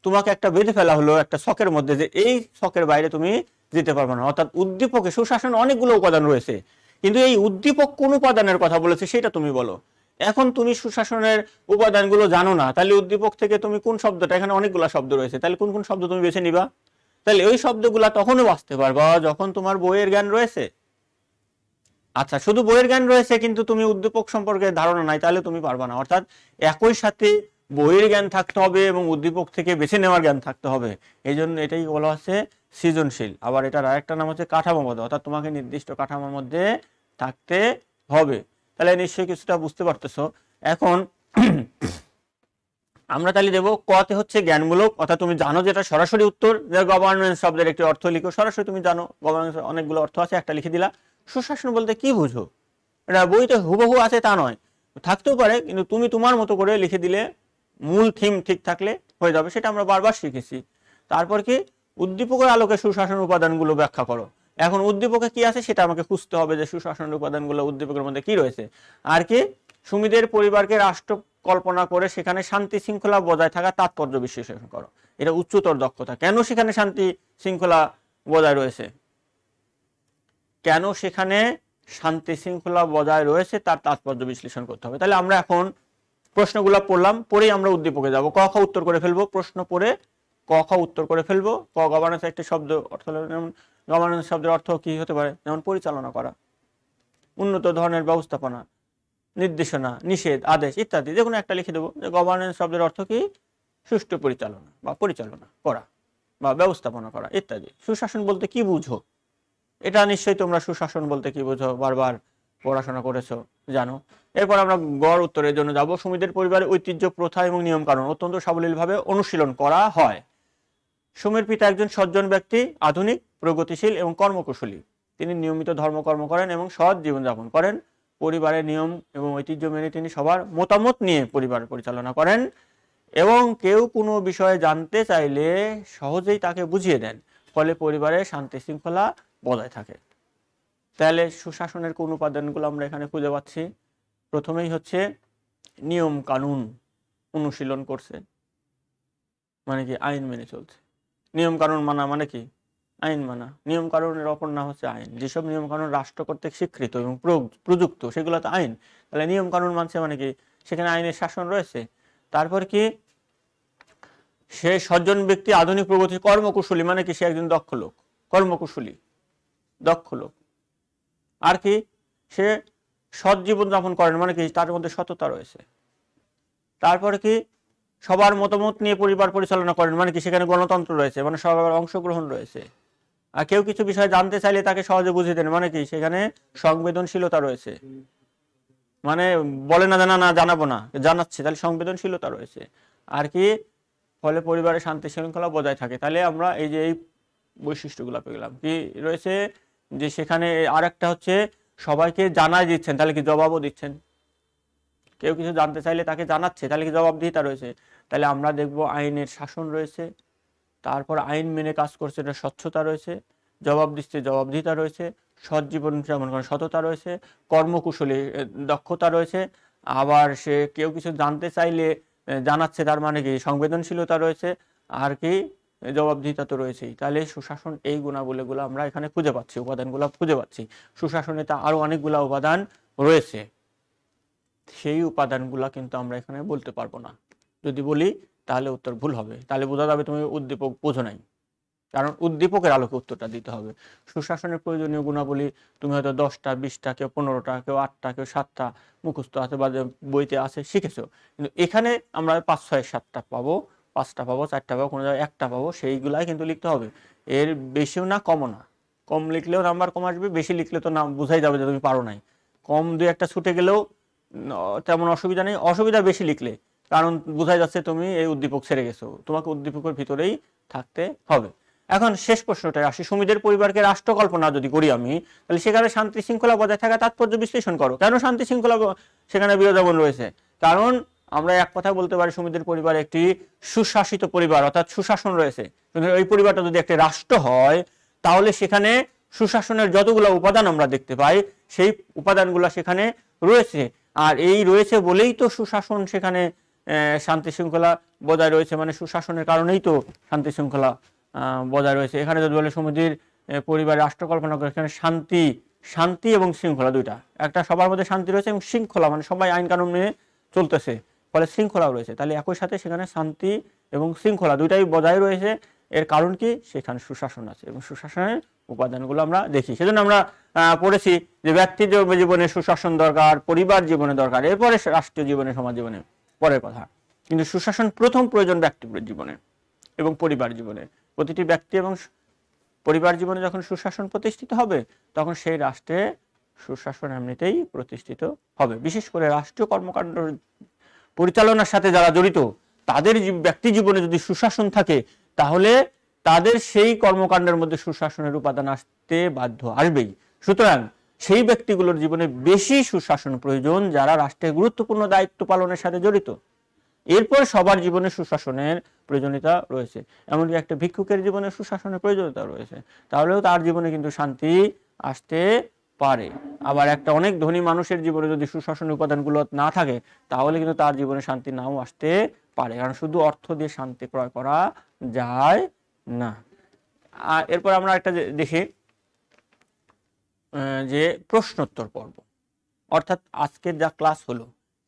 তোমাকে একটা বেঁধে ফেলা হলো একটা ছকের মধ্যে, যে এই ছকের বাইরে তুমি যেতে পারবে না। অর্থাৎ উদ্দীপকে সুশাসন অনেকগুলো উপাদান রয়েছে, কিন্তু এই উদ্দীপক কোন উপাদানের কথা বলেছে সেটা তুমি বলো। এখন তুমি সুশাসনের উপাদানগুলো জানো না, তাহলে উদ্দীপক থেকে তুমি কোন শব্দটা, এখানে অনেকগুলো শব্দ রয়েছে, তাহলে কোন কোন শব্দ তুমি বেছে নিবা? তাহলে ওই শব্দগুলা তখনও বাঁচতে পারবা যখন তোমার বইয়ের জ্ঞান রয়েছে। আচ্ছা, শুধু বইয়ের জ্ঞান রয়েছে কিন্তু তুমি উদ্দীপক সম্পর্কে ধারণা নাই, তাহলে তুমি পারবা না। অর্থাৎ একই সাথে বইয়ের জ্ঞান থাকতে হবে এবং উদ্দীপক থেকে বেছে নেওয়ার জ্ঞান থাকতে হবে। এই জন্য এটাই বলা হচ্ছে সৃজনশীল। আবার এটার আরেকটা নাম হচ্ছে কাঠামোবদ্ধ, অর্থাৎ তোমাকে নির্দিষ্ট কাঠামোর মধ্যে থাকতে হবে। তাহলে নিশ্চয়ই কিছুটা বুঝতে পারতেছো। এখন আমরা তাহলে দেবো কতে হচ্ছে জ্ঞানমূলক, অর্থাৎ তুমি জানো যেটা সরাসরি উত্তর। গভর্নেন্স শব্দের একটি অর্থ লিখো, সরাসরি তুমি জানো গভর্নেন্স অনেকগুলো অর্থ আছে, একটা লিখে দিলা। সুশাসন বলতে কি বুঝো? এটা বইতে হুবহু আছে তা নয়, থাকতেও পারে, কিন্তু তুমি তোমার মতো করে লিখে দিলে মূল থিম ঠিক থাকলে হয়ে যাবে, সেটা আমরা বারবার শিখেছি। তারপর কি? উদ্দীপকের আলোকে সুশাসন উপাদানগুলো ব্যাখ্যা করো। এখন উদ্দীপকে কি আছে সেটা আমাকে খুঁজতে হবে, যে সুশাসনের উপাদানগুলো উদ্দীপকের মধ্যে কি রয়েছে। আর কি? সুমিদের পরিবারকে রাষ্ট্র কল্পনা করে সেখানে শান্তি শৃঙ্খলা বজায় থাকা তাৎপর্য বিশ্লেষণ করো। এটা উচ্চতর দক্ষতা। কেন সেখানে শান্তি শৃঙ্খলা বজায় রয়েছে, কেন সেখানে শান্তি শৃঙ্খলা বজায় রয়েছে তার তাৎপর্য বিশ্লেষণ করতে হবে। তাহলে আমরা এখন প্রশ্নগুলো পড়লাম, পরেই আমরা উদ্দীপকে যাব। ক খ উত্তর করে ফেলবো, প্রশ্ন পড়ে ক খ উত্তর করে ফেলবো। ক গভর্নেন্স একটি শব্দ অর্থ, যেমন গভর্নেন্স শব্দের অর্থ কি হতে পারে? যেমন পরিচালনা করা, উন্নত ধরনের ব্যবস্থাপনা, নির্দেশনা, নিষেধ, আদেশ ইত্যাদি। যে কোনো একটা লিখে দেবো যে গভর্নেন্স শব্দের অর্থ কি? সুষ্ঠু পরিচালনা বা পরিচালনা করা বা ব্যবস্থাপনা করা ইত্যাদি। সুশাসন বলতে কি বুঝো? এটা নিশ্চয়ই তোমরা সুশাসন বলতে কি বুঝো বারবার পড়াশোনা করেছো, জানো। এরপর আমরা গড় উত্তরের জন্য যাব। সুমিদের পরিবারের ঐতিহ্য, প্রথা এবং নিয়ম কানুন অত্যন্ত সাবলীলভাবে অনুশীলন করা হয়। সুমির পিতা একজন সজ্জন ব্যক্তি, আধুনিক, প্রগতিশীল এবং কর্মকুশলী। তিনি নিয়মিত ধর্মকর্ম করেন এবং সৎ জীবনযাপন করেন। পরিবারের নিয়ম এবং ঐতিহ্য মেনে তিনি সবার মতামত নিয়ে পরিবার পরিচালনা করেন এবং কেউ কোনো বিষয়ে জানতে চাইলে সহজেই তাকে বুঝিয়ে দেন, ফলে পরিবারে শান্তি শৃঙ্খলা বজায় থাকে। তাহলে সুশাসনের কোন উপাদানগুলো আমরা এখানে খুঁজে পাচ্ছি? প্রথমেই হচ্ছে নিয়ম কানুন অনুশীলন করছে, মানে কি? আইন মেনে চলছে। নিয়ম কানুন মানা মানে কি? আইন মানা। নিয়ম কানুনের অপর নাম হচ্ছে আইন। যেসব নিয়ম কানুন রাষ্ট্র কর্তৃক স্বীকৃত এবং প্রযুক্ত সেগুলো তো আইন। তাহলে নিয়ম কানুন মানছে মানে কি? সেখানে আইনের শাসন রয়েছে। তারপর কি? সে সজ্জন ব্যক্তি, আধুনিক, প্রগতি, কর্মকুশলী মানে কি? সে একজন দক্ষ লোক, কর্মকুশলী, দক্ষ লোক। আর কি? সে সৎ জীবন যাপন করেন মানে কি? তার মধ্যে সততা রয়েছে। তারপরে কি? সবার মতামত নিয়ে পরিবার পরিচালনা করেন মানে কি? সেখানে গণতন্ত্র রয়েছে, মানে সবার অংশগ্রহণ রয়েছে। আর কেউ কিছু বিষয় জানতে চাইলে তাকে সহজে বুঝিয়ে দেন মানে কি? সেখানে সংবেদনশীলতা রয়েছে। মানে বলে না না জানাবো না, জানাচ্ছে, তাহলে সংবেদনশীলতা রয়েছে। আর কি, ফলে পরিবারের শান্তি শৃঙ্খলা বজায় থাকে। তাহলে আমরা এই যে এই বৈশিষ্ট্যগুলো পেলাম, কি রয়েছে যে সেখানে আর একটা হচ্ছে সবাইকে জানাই দিচ্ছেন, তাহলে কি জবাবও দিচ্ছেন। কেউ কিছু জানতে চাইলে তাকে জানাচ্ছে, তাহলে কি জবাবদিহিতা রয়েছে। তাহলে আমরা দেখব আইনের শাসন রয়েছে, তারপর আইন মেনে কাজ করছে, এটা স্বচ্ছতা রয়েছে, জবাব দিচ্ছে জবাবদিহিতা রয়েছে, সৎ জীবন যেমন করেন সততা রয়েছে, কর্মকুশলী দক্ষতা রয়েছে। আবার সে কেউ কিছু জানতে চাইলে জানাচ্ছে, তার মানে কি সংবেদনশীলতা রয়েছে। আর কি, জবাবদিহিতা তো রয়েছেই। তাহলে সুশাসন এই গুণাবলীগুলো আমরা এখানে খুঁজে পাচ্ছি, উপাদানগুলো খুঁজে পাচ্ছি। সুশাসনে তা আরো অনেকগুলো উপাদান রয়েছে, সেই উপাদানগুলো কিন্তু আমরা এখানে বলতে পারবো না। যদি বলি তাহলে উত্তর ভুল হবে, তাহলে বোঝা যাবে তুমি উদ্দীপক বোঝো নাই, কারণ উদ্দীপকের আলোকে উত্তরটা দিতে হবে। সুশাসনের প্রয়োজনীয় গুণাবলী তুমি হয়তো 10টা 20টা, কেউ 15টা, কেউ 8টা, কেউ 7টা মুখস্থ আছে বা বইতে আছে, শিখেছো। কিন্তু এখানে আমরা 5 6 7টা পাবো, 5টা পাবো, 4টা পাবো, কোনো জায়গায় 1টা পাবো, সেইগুলাই কিন্তু লিখতে হবে। এর বেশিও না কমও না। কম লিখলেও নাম্বার কম আসবে, বেশি লিখলে তো নাম বোঝাই যাবে যে তুমি পারো নাই। কম 2-1টা ছুটে গেলেও তেমন অসুবিধা নেই, অসুবিধা বেশি লিখলে, কারণ বোঝাই যাচ্ছে তুমি এই উদ্দীপক ছেড়ে গেছো, তোমাকে উদ্দীপকের ভিতরেই থাকতে হবে। এখন শেষ প্রশ্নটায় আসি, সুমিদের পরিবারকে রাষ্ট্র কল্পনা যদি করি আমি, তাহলে সেখানে শান্তি শৃঙ্খলা বজায় থাকা তাৎপর্য বিশ্লেষণ করো। কেন শান্তি শৃঙ্খলা সেখানে বিরাজমান রয়েছে? কারণ আমরা এক কথা বলতে পারি, সুমিদের পরিবার একটি সুশাসিত পরিবার, অর্থাৎ সুশাসন রয়েছে। কিন্তু এই পরিবারটা যদি একটি রাষ্ট্র হয়, তাহলে সেখানে সুশাসনের যতগুলো উপাদান আমরা দেখতে পাই, সেই উপাদানগুলো সেখানে রয়েছে। আর এই রয়েছে বলেই তো সুশাসন সেখানে শান্তি শৃঙ্খলা বজায় রয়েছে, মানে সুশাসনের কারণেই তো শান্তি শৃঙ্খলা বজায় রয়েছে। এখানে যদি বলে সমিতির পরিবার রাষ্ট্র কল্পনা করে, এখানে শান্তি শান্তি এবং শৃঙ্খলা দুইটা, একটা সবার মধ্যে শান্তি রয়েছে এবং শৃঙ্খলা মানে সবাই আইন কানুন মেনে চলতেছে, ফলে শৃঙ্খলাও রয়েছে। তাহলে একই সাথে সেখানে শান্তি এবং শৃঙ্খলা দুইটাই বজায় রয়েছে। এর কারণ কি, সেখানে সুশাসন আছে এবং সুশাসনের উপাদানগুলো আমরা দেখি। সেজন্য আমরা পড়েছি যে ব্যক্তির জীবনে সুশাসন দরকার, পরিবার জীবনে দরকার, এরপরে রাষ্ট্রীয় জীবনে, সমাজ জীবনে পরের কথা। কিন্তু সুশাসন প্রথম প্রয়োজন ব্যক্তিগত জীবনে এবং পরিবার জীবনে। প্রতিটি ব্যক্তি এবং পরিবার জীবনে যখন সুশাসন প্রতিষ্ঠিত হবে, তখন সেই রাষ্ট্রে সুশাসন এমনিতেই প্রতিষ্ঠিত হবে। বিশেষ করে রাষ্ট্রীয় কর্মকাণ্ড পরিচালনার সাথে যারা জড়িত, তাদের ব্যক্তি জীবনে যদি সুশাসন থাকে, তাহলে তাদের সেই কর্মকাণ্ডের মধ্যে সুশাসনের উপাদান আসতে বাধ্য, আসবেই। সুতরাং সেই ব্যক্তিগুলোর জীবনে বেশি সুশাসন প্রয়োজন যারা রাষ্ট্রের গুরুত্বপূর্ণ দায়িত্ব পালনের সাথে জড়িত। এরপর সবার জীবনে সুশাসনের প্রয়োজনীয়তা রয়েছে। এমনকি একটা ভিক্ষুকের জীবনে সুশাসনের প্রয়োজনীয়তা রয়েছে, তাহলেও তার জীবনে কিন্তু শান্তি আসতে পারে। আবার একটা অনেক ধনী মানুষের জীবনে যদি সুশাসনের উপাদানগুলো না থাকে, তাহলে কিন্তু তার জীবনে শান্তি নাও আসতে পারে, কারণ শুধু অর্থ দিয়ে শান্তি ক্রয় করা যায় না। আর এরপর আমরা একটা দেখি যে প্রশ্নোত্তর পর্ব, অর্থাৎ আজকের যা ক্লাস হলো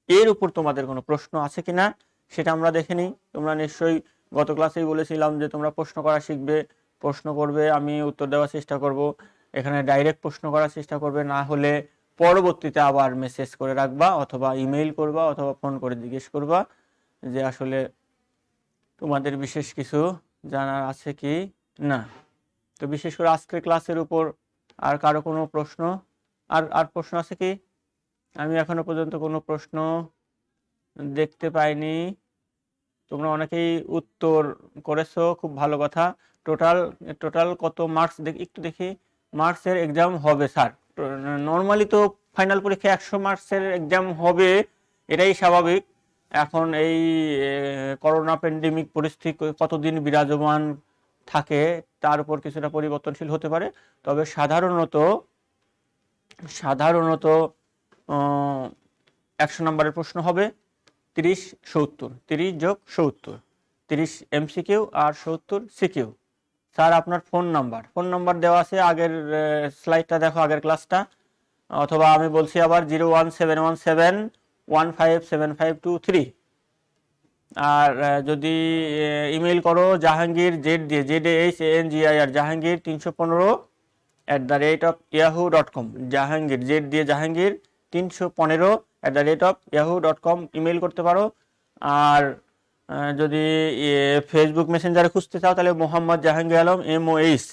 এর উপর তোমাদের কোনো প্রশ্ন আছে কিনা সেটা আমরা দেখে নিই। তোমরা নিশ্চয়ই গত ক্লাসেই বলেছিলাম যে তোমরা প্রশ্ন করা শিখবে, প্রশ্ন করবে, আমি উত্তর দেওয়ার চেষ্টা করব। এখানে ডাইরেক্ট প্রশ্ন করার চেষ্টা করবে, না হলে পরবর্তীতে আবার মেসেজ করে রাখবা, অথবা ইমেইল করবা, অথবা ফোন করে জিজ্ঞেস করবা যে আসলে তোমাদের বিশেষ কিছু জানার আছে কি না। তো বিশেষ করে আজকের ক্লাসের উপর আর কারো কোনো প্রশ্ন, আর প্রশ্ন আছে কি? আমি এখনো পর্যন্ত কোনো প্রশ্ন দেখতে পাইনি। তোমরা অনেকেই উত্তর করেছো, খুব ভালো কথা। টোটাল কত মার্কস একটু দেখি। মার্কসের এক্সাম হবে স্যার, নর্মালি তো ফাইনাল পরীক্ষা 100 মার্কসের এক্সাম হবে, এটাই স্বাভাবিক। এখন এই করোনা প্যান্ডেমিক পরিস্থিতি কতদিন বিরাজমান থাকে তার উপর কিছুটা পরিবর্তনশীল হতে পারে। তবে সাধারণত 100 নম্বরের প্রশ্ন হবে 30-70, 30 + 70, 30 MCQ আর 70 সিকিউ। স্যার আপনার ফোন নাম্বার দেওয়া আছে, আগের স্লাইডটা দেখো, আগের ক্লাসটা, অথবা আমি বলছি আবার 01717157523। আর যদি ইমেল করো জাহাঙ্গীর জেড দিয়ে, JAHANGIR Jahangir 315@yahoo.com, Jahangir Z দিয়ে জাহাঙ্গীর 315@yahoo.com ইমেল করতে পারো। আর যদি ফেসবুক মেসেঞ্জারে খুঁজতে চাও, তাহলে মোহাম্মদ জাহাঙ্গীর আলম, MOH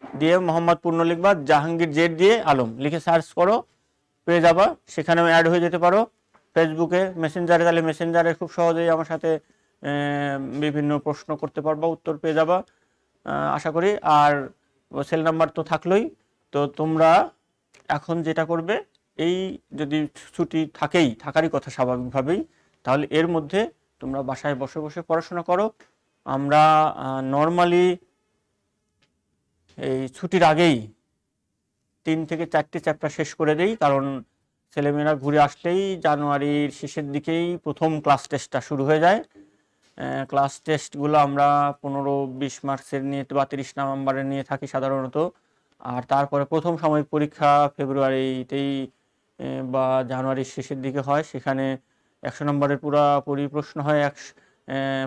দিয়ে মোহাম্মদ পূর্ণ লিখবা, জাহাঙ্গীর জেড দিয়ে আলম লিখে সার্চ করো, পেয়ে যাবা, সেখানেও অ্যাড হয়ে যেতে পারো ফেসবুকে, মেসেঞ্জারে। তাহলে মেসেঞ্জারে খুব সহজেই আমার সাথে বিভিন্ন প্রশ্ন করতে পারবা, উত্তর পেয়ে যাবা আশা করি। আর সেল নাম্বার তো থাকলোই। তো তোমরা এখন যেটা করবে, এই যদি ছুটি থাকারই কথা স্বাভাবিকভাবেই, তাহলে এর মধ্যে তোমরা বাসায় বসে বসে পড়াশোনা করো। আমরা নর্মালি এই ছুটির আগেই 3 থেকে 4টে চ্যাপ্টার শেষ করে দেই, কারণ ছেলেমেয়েরা ঘুরে আসলেই জানুয়ারির শেষের দিকেই প্রথম ক্লাস টেস্টটা শুরু হয়ে যায়। ক্লাস টেস্টগুলো আমরা 15-20 মার্কসের নিয়ে বা 30 নভেম্বরের নিয়ে থাকি সাধারণত। আর তারপরে প্রথম সাময়িক পরীক্ষা ফেব্রুয়ারিতেই বা জানুয়ারির শেষের দিকে হয়, সেখানে 100 নম্বরের পুরোপুরি প্রশ্ন হয়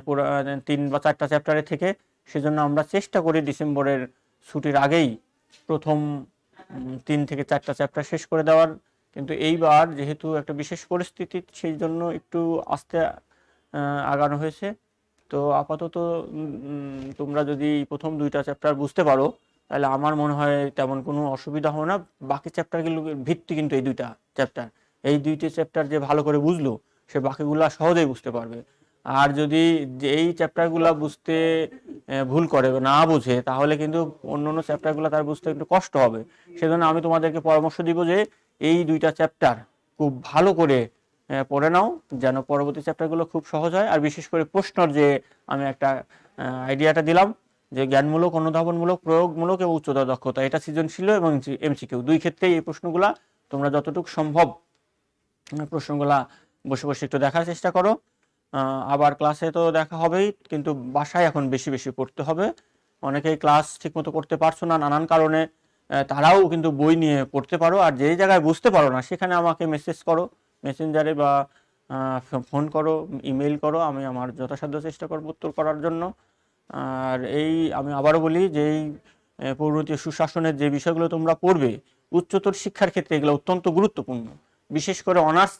পুরো 3 বা 4টা চ্যাপ্টারে থেকে। সেজন্য আমরা চেষ্টা করি ডিসেম্বরের ছুটির আগেই প্রথম 3 থেকে 4টা চ্যাপ্টার শেষ করে দেওয়ার। কিন্তু এইবার যেহেতু একটা বিশেষ পরিস্থিতি, সেই জন্য একটু আস্তে আগানো হয়েছে। তো আপাতত তোমরা যদি প্রথম 2টা চ্যাপ্টার বুঝতে পারো, তাহলে আমার মনে হয় তেমন কোনো অসুবিধা হবে না। বাকি চ্যাপ্টারগুলোর ভিত্তি কিন্তু এই 2টা চ্যাপ্টার। এই 2টি চ্যাপ্টার যে ভালো করে বুঝলো, সে বাকিগুলা সহজেই বুঝতে পারবে। আর যদি এই চ্যাপ্টারগুলো বুঝতে ভুল করে না বুঝে, তাহলে কিন্তু অন্য চ্যাপ্টারগুলো তার বুঝতে একটু কষ্ট হবে। সেজন্য আমি তোমাদেরকে পরামর্শ দিব যে এই 2টা চ্যাপ্টার খুব ভালো করে পড়ে নাও, যেন পরবর্তী চ্যাপ্টারগুলো খুব সহজ হয়। আর বিশেষ করে প্রশ্নর যে আমি একটা আইডিয়াটা দিলাম, যে জ্ঞানমূলক, অনুধাবনমূলক, প্রয়োগমূলক এবং উচ্চতর দক্ষতা, এটা সৃজনশীল এবং এমসিকিউ 2 ক্ষেত্রেই এই প্রশ্নগুলা তোমরা যতটুকু সম্ভব প্রশ্নগুলা বসে বসে একটু দেখার চেষ্টা করো। আবার ক্লাসে তো দেখা হবেই, কিন্তু বাসায় এখন বেশি বেশি পড়তে হবে। অনেকেই ক্লাস ঠিকমতো করতে পারছো না নানান কারণে, তারাও কিন্তু বই নিয়ে পড়তে পারো। আর যেই জায়গায় বুঝতে পারো না, সেখানে আমাকে মেসেজ করো মেসেঞ্জারে, বা ফোন করো, ইমেল করো, আমি আমার যথাসাধ্য চেষ্টা করবো উত্তর করার জন্য। আর আমি আবারও বলি যে এই পরিণতি সুশাসনের যে বিষয়গুলো তোমরা পড়বে, উচ্চতর শিক্ষার ক্ষেত্রে এগুলো অত্যন্ত গুরুত্বপূর্ণ। বিশেষ করে অনার্স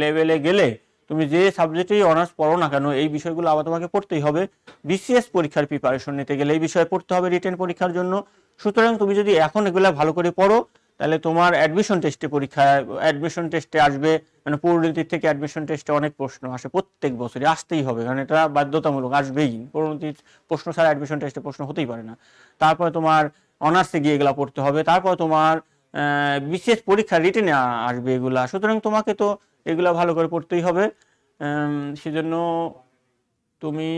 লেভেলে গেলে তুমি যে সাবজেক্টেই অনার্স পড়ো না কেন, এই বিষয়গুলো আবার তোমাকে পড়তেই হবে। বিসিএস পরীক্ষার প্রিপারেশন নিতে গেলে এই বিষয়ে পড়তে হবে রিটেন পরীক্ষার জন্য। সুতরাং তুমি যদি এখন এগুলো ভালো করে পড়ো, তাহলে তোমার অ্যাডমিশন টেস্টে আসবে, মানে পরিণতির থেকে অ্যাডমিশন টেস্টে অনেক প্রশ্ন আসে, প্রত্যেক বছরই আসতেই হবে, কারণ এটা বাধ্যতামূলক, আসবেই। পরিণতির প্রশ্ন ছাড়া অ্যাডমিশন টেস্টে প্রশ্ন হতেই পারে না। তারপরে তোমার অনার্সে গিয়ে এগুলা পড়তে হবে, তারপর তোমার বিশেষ পরীক্ষা রিটেনে আসবে এগুলা। সুতরাং তোমাকে তো এগুলা ভালো করে পড়তেই হবে। সেজন্য তুমি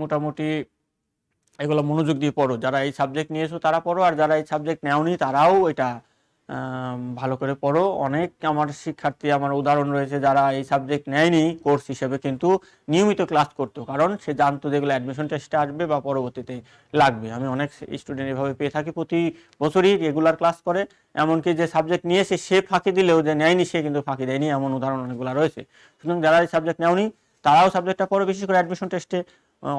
মোটামুটি এগুলো মনোযোগ দিয়ে পড়ো। যারা এই সাবজেক্ট নিয়েছো তারা পড়ো, আর যারা এই সাবজেক্ট নেওনি তারাও এটা ভালো করে পড়ো। অনেক আমার শিক্ষার্থী, আমার উদাহরণ রয়েছে, যারা এই সাবজেক্ট নেয়নি কোর্স হিসেবে, কিন্তু নিয়মিত ক্লাস করতো, কারণ সে জানতো যেগুলো অ্যাডমিশন টেস্টে আসবে বা পরবর্তীতে লাগবে। আমি অনেক স্টুডেন্ট এভাবে পেয়ে থাকি, প্রতি বছরই রেগুলার ক্লাস করে। এমনকি যে সাবজেক্ট নিয়েছে সে ফাঁকি দিলেও যে নেয়নি সে কিন্তু ফাঁকি দেয়নি, এমন উদাহরণ অনেকগুলো রয়েছে। সুতরাং যারা এই সাবজেক্ট নেওনি তারাও সাবজেক্টটা পড়ো। বিশেষ করে অ্যাডমিশন টেস্টে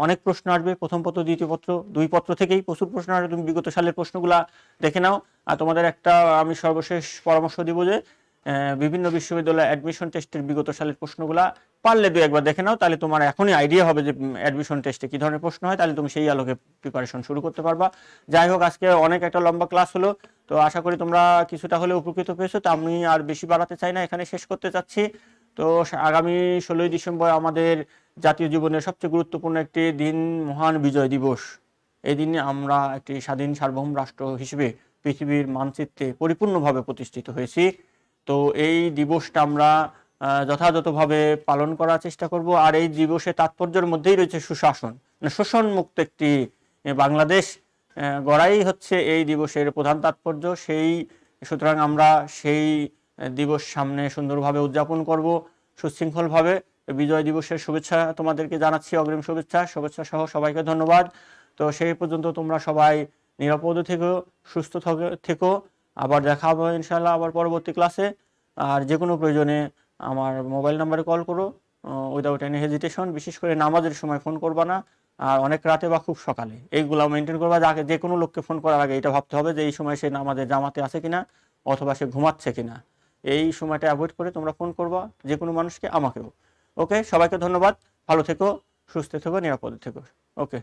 অনেক প্রশ্ন আসবে, প্রথম পত্র, দ্বিতীয় পত্র, 2 পত্র থেকেই প্রচুর প্রশ্ন আসবে। তুমি বিগত সালের প্রশ্নগুলা দেখে নাও। আর তোমাদের একটা আমি সর্বশেষ পরামর্শ দিব যে বিভিন্ন বিশ্ববিদ্যালয়ে অ্যাডমিশন টেস্টের বিগত সালের প্রশ্নগুলা পারলে 2-1বার দেখে নাও, তাহলে তোমার এখনই আইডিয়া হবে যে অ্যাডমিশন টেস্টে কী ধরনের প্রশ্ন হয়, তাহলে তুমি সেই আলোকে প্রিপারেশন শুরু করতে পারবা। যাই হোক, আজকে অনেক একটা লম্বা ক্লাস হলো, তো আশা করি তোমরা কিছুটা হলে উপকৃত পেয়েছো। তো আমি আর বেশি বাড়াতে চাই না, এখানে শেষ করতে চাচ্ছি। তো আগামী 16ই ডিসেম্বর আমাদের জাতীয় জীবনের সবচেয়ে গুরুত্বপূর্ণ একটি দিন, মহান বিজয় দিবস। এই দিনে আমরা একটি স্বাধীন সার্বভৌম রাষ্ট্র হিসেবে পৃথিবীর মানচিত্রে পরিপূর্ণভাবে প্রতিষ্ঠিত হয়েছি। তো এই দিবসটা আমরা যথাযথভাবে পালন করার চেষ্টা করব। আর এই দিবসের তাৎপর্যের মধ্যেই রয়েছে সুশাসন, মানে শোষণ মুক্ত একটি বাংলাদেশ গড়াই হচ্ছে এই দিবসের প্রধান তাৎপর্য। সুতরাং আমরা সেই দিবস সামনে সুন্দরভাবে উদযাপন করব, সুশৃঙ্খলভাবে। বিজয় দিবসের শুভেচ্ছা তোমাদেরকে জানাচ্ছি, অগ্রিম শুভেচ্ছা সহ সবাইকে ধন্যবাদ। তো সেই পর্যন্ত তোমরা সবাই নিরাপদ থেকো, সুস্থ থেকো। আবার দেখা হবে ইনশাআল্লাহ আবার পরবর্তী ক্লাসে। আর যে কোনো প্রয়োজনে আমার মোবাইল নাম্বারে কল করো উইদাউট এনি হেজিটেশন। বিশেষ করে নামাজের সময় ফোন করবা না, আর অনেক রাতে বা খুব সকালে, এইগুলো মেনটেন করবা। যে কোনো লোককে ফোন করার আগে এটা ভাবতে হবে যে এই সময় সে নামাজের জামাতে আছে কিনা, অথবা সে ঘুমাচ্ছে কিনা। এই সময়টা অ্যাভয়েড করে তোমরা ফোন করবা, যে কোনো মানুষকে, আমাকেও। ওকে, সবাইকে ধন্যবাদ। ভালো থেকো, সুস্থ থেকো, নিরাপদে থেকো। ওকে।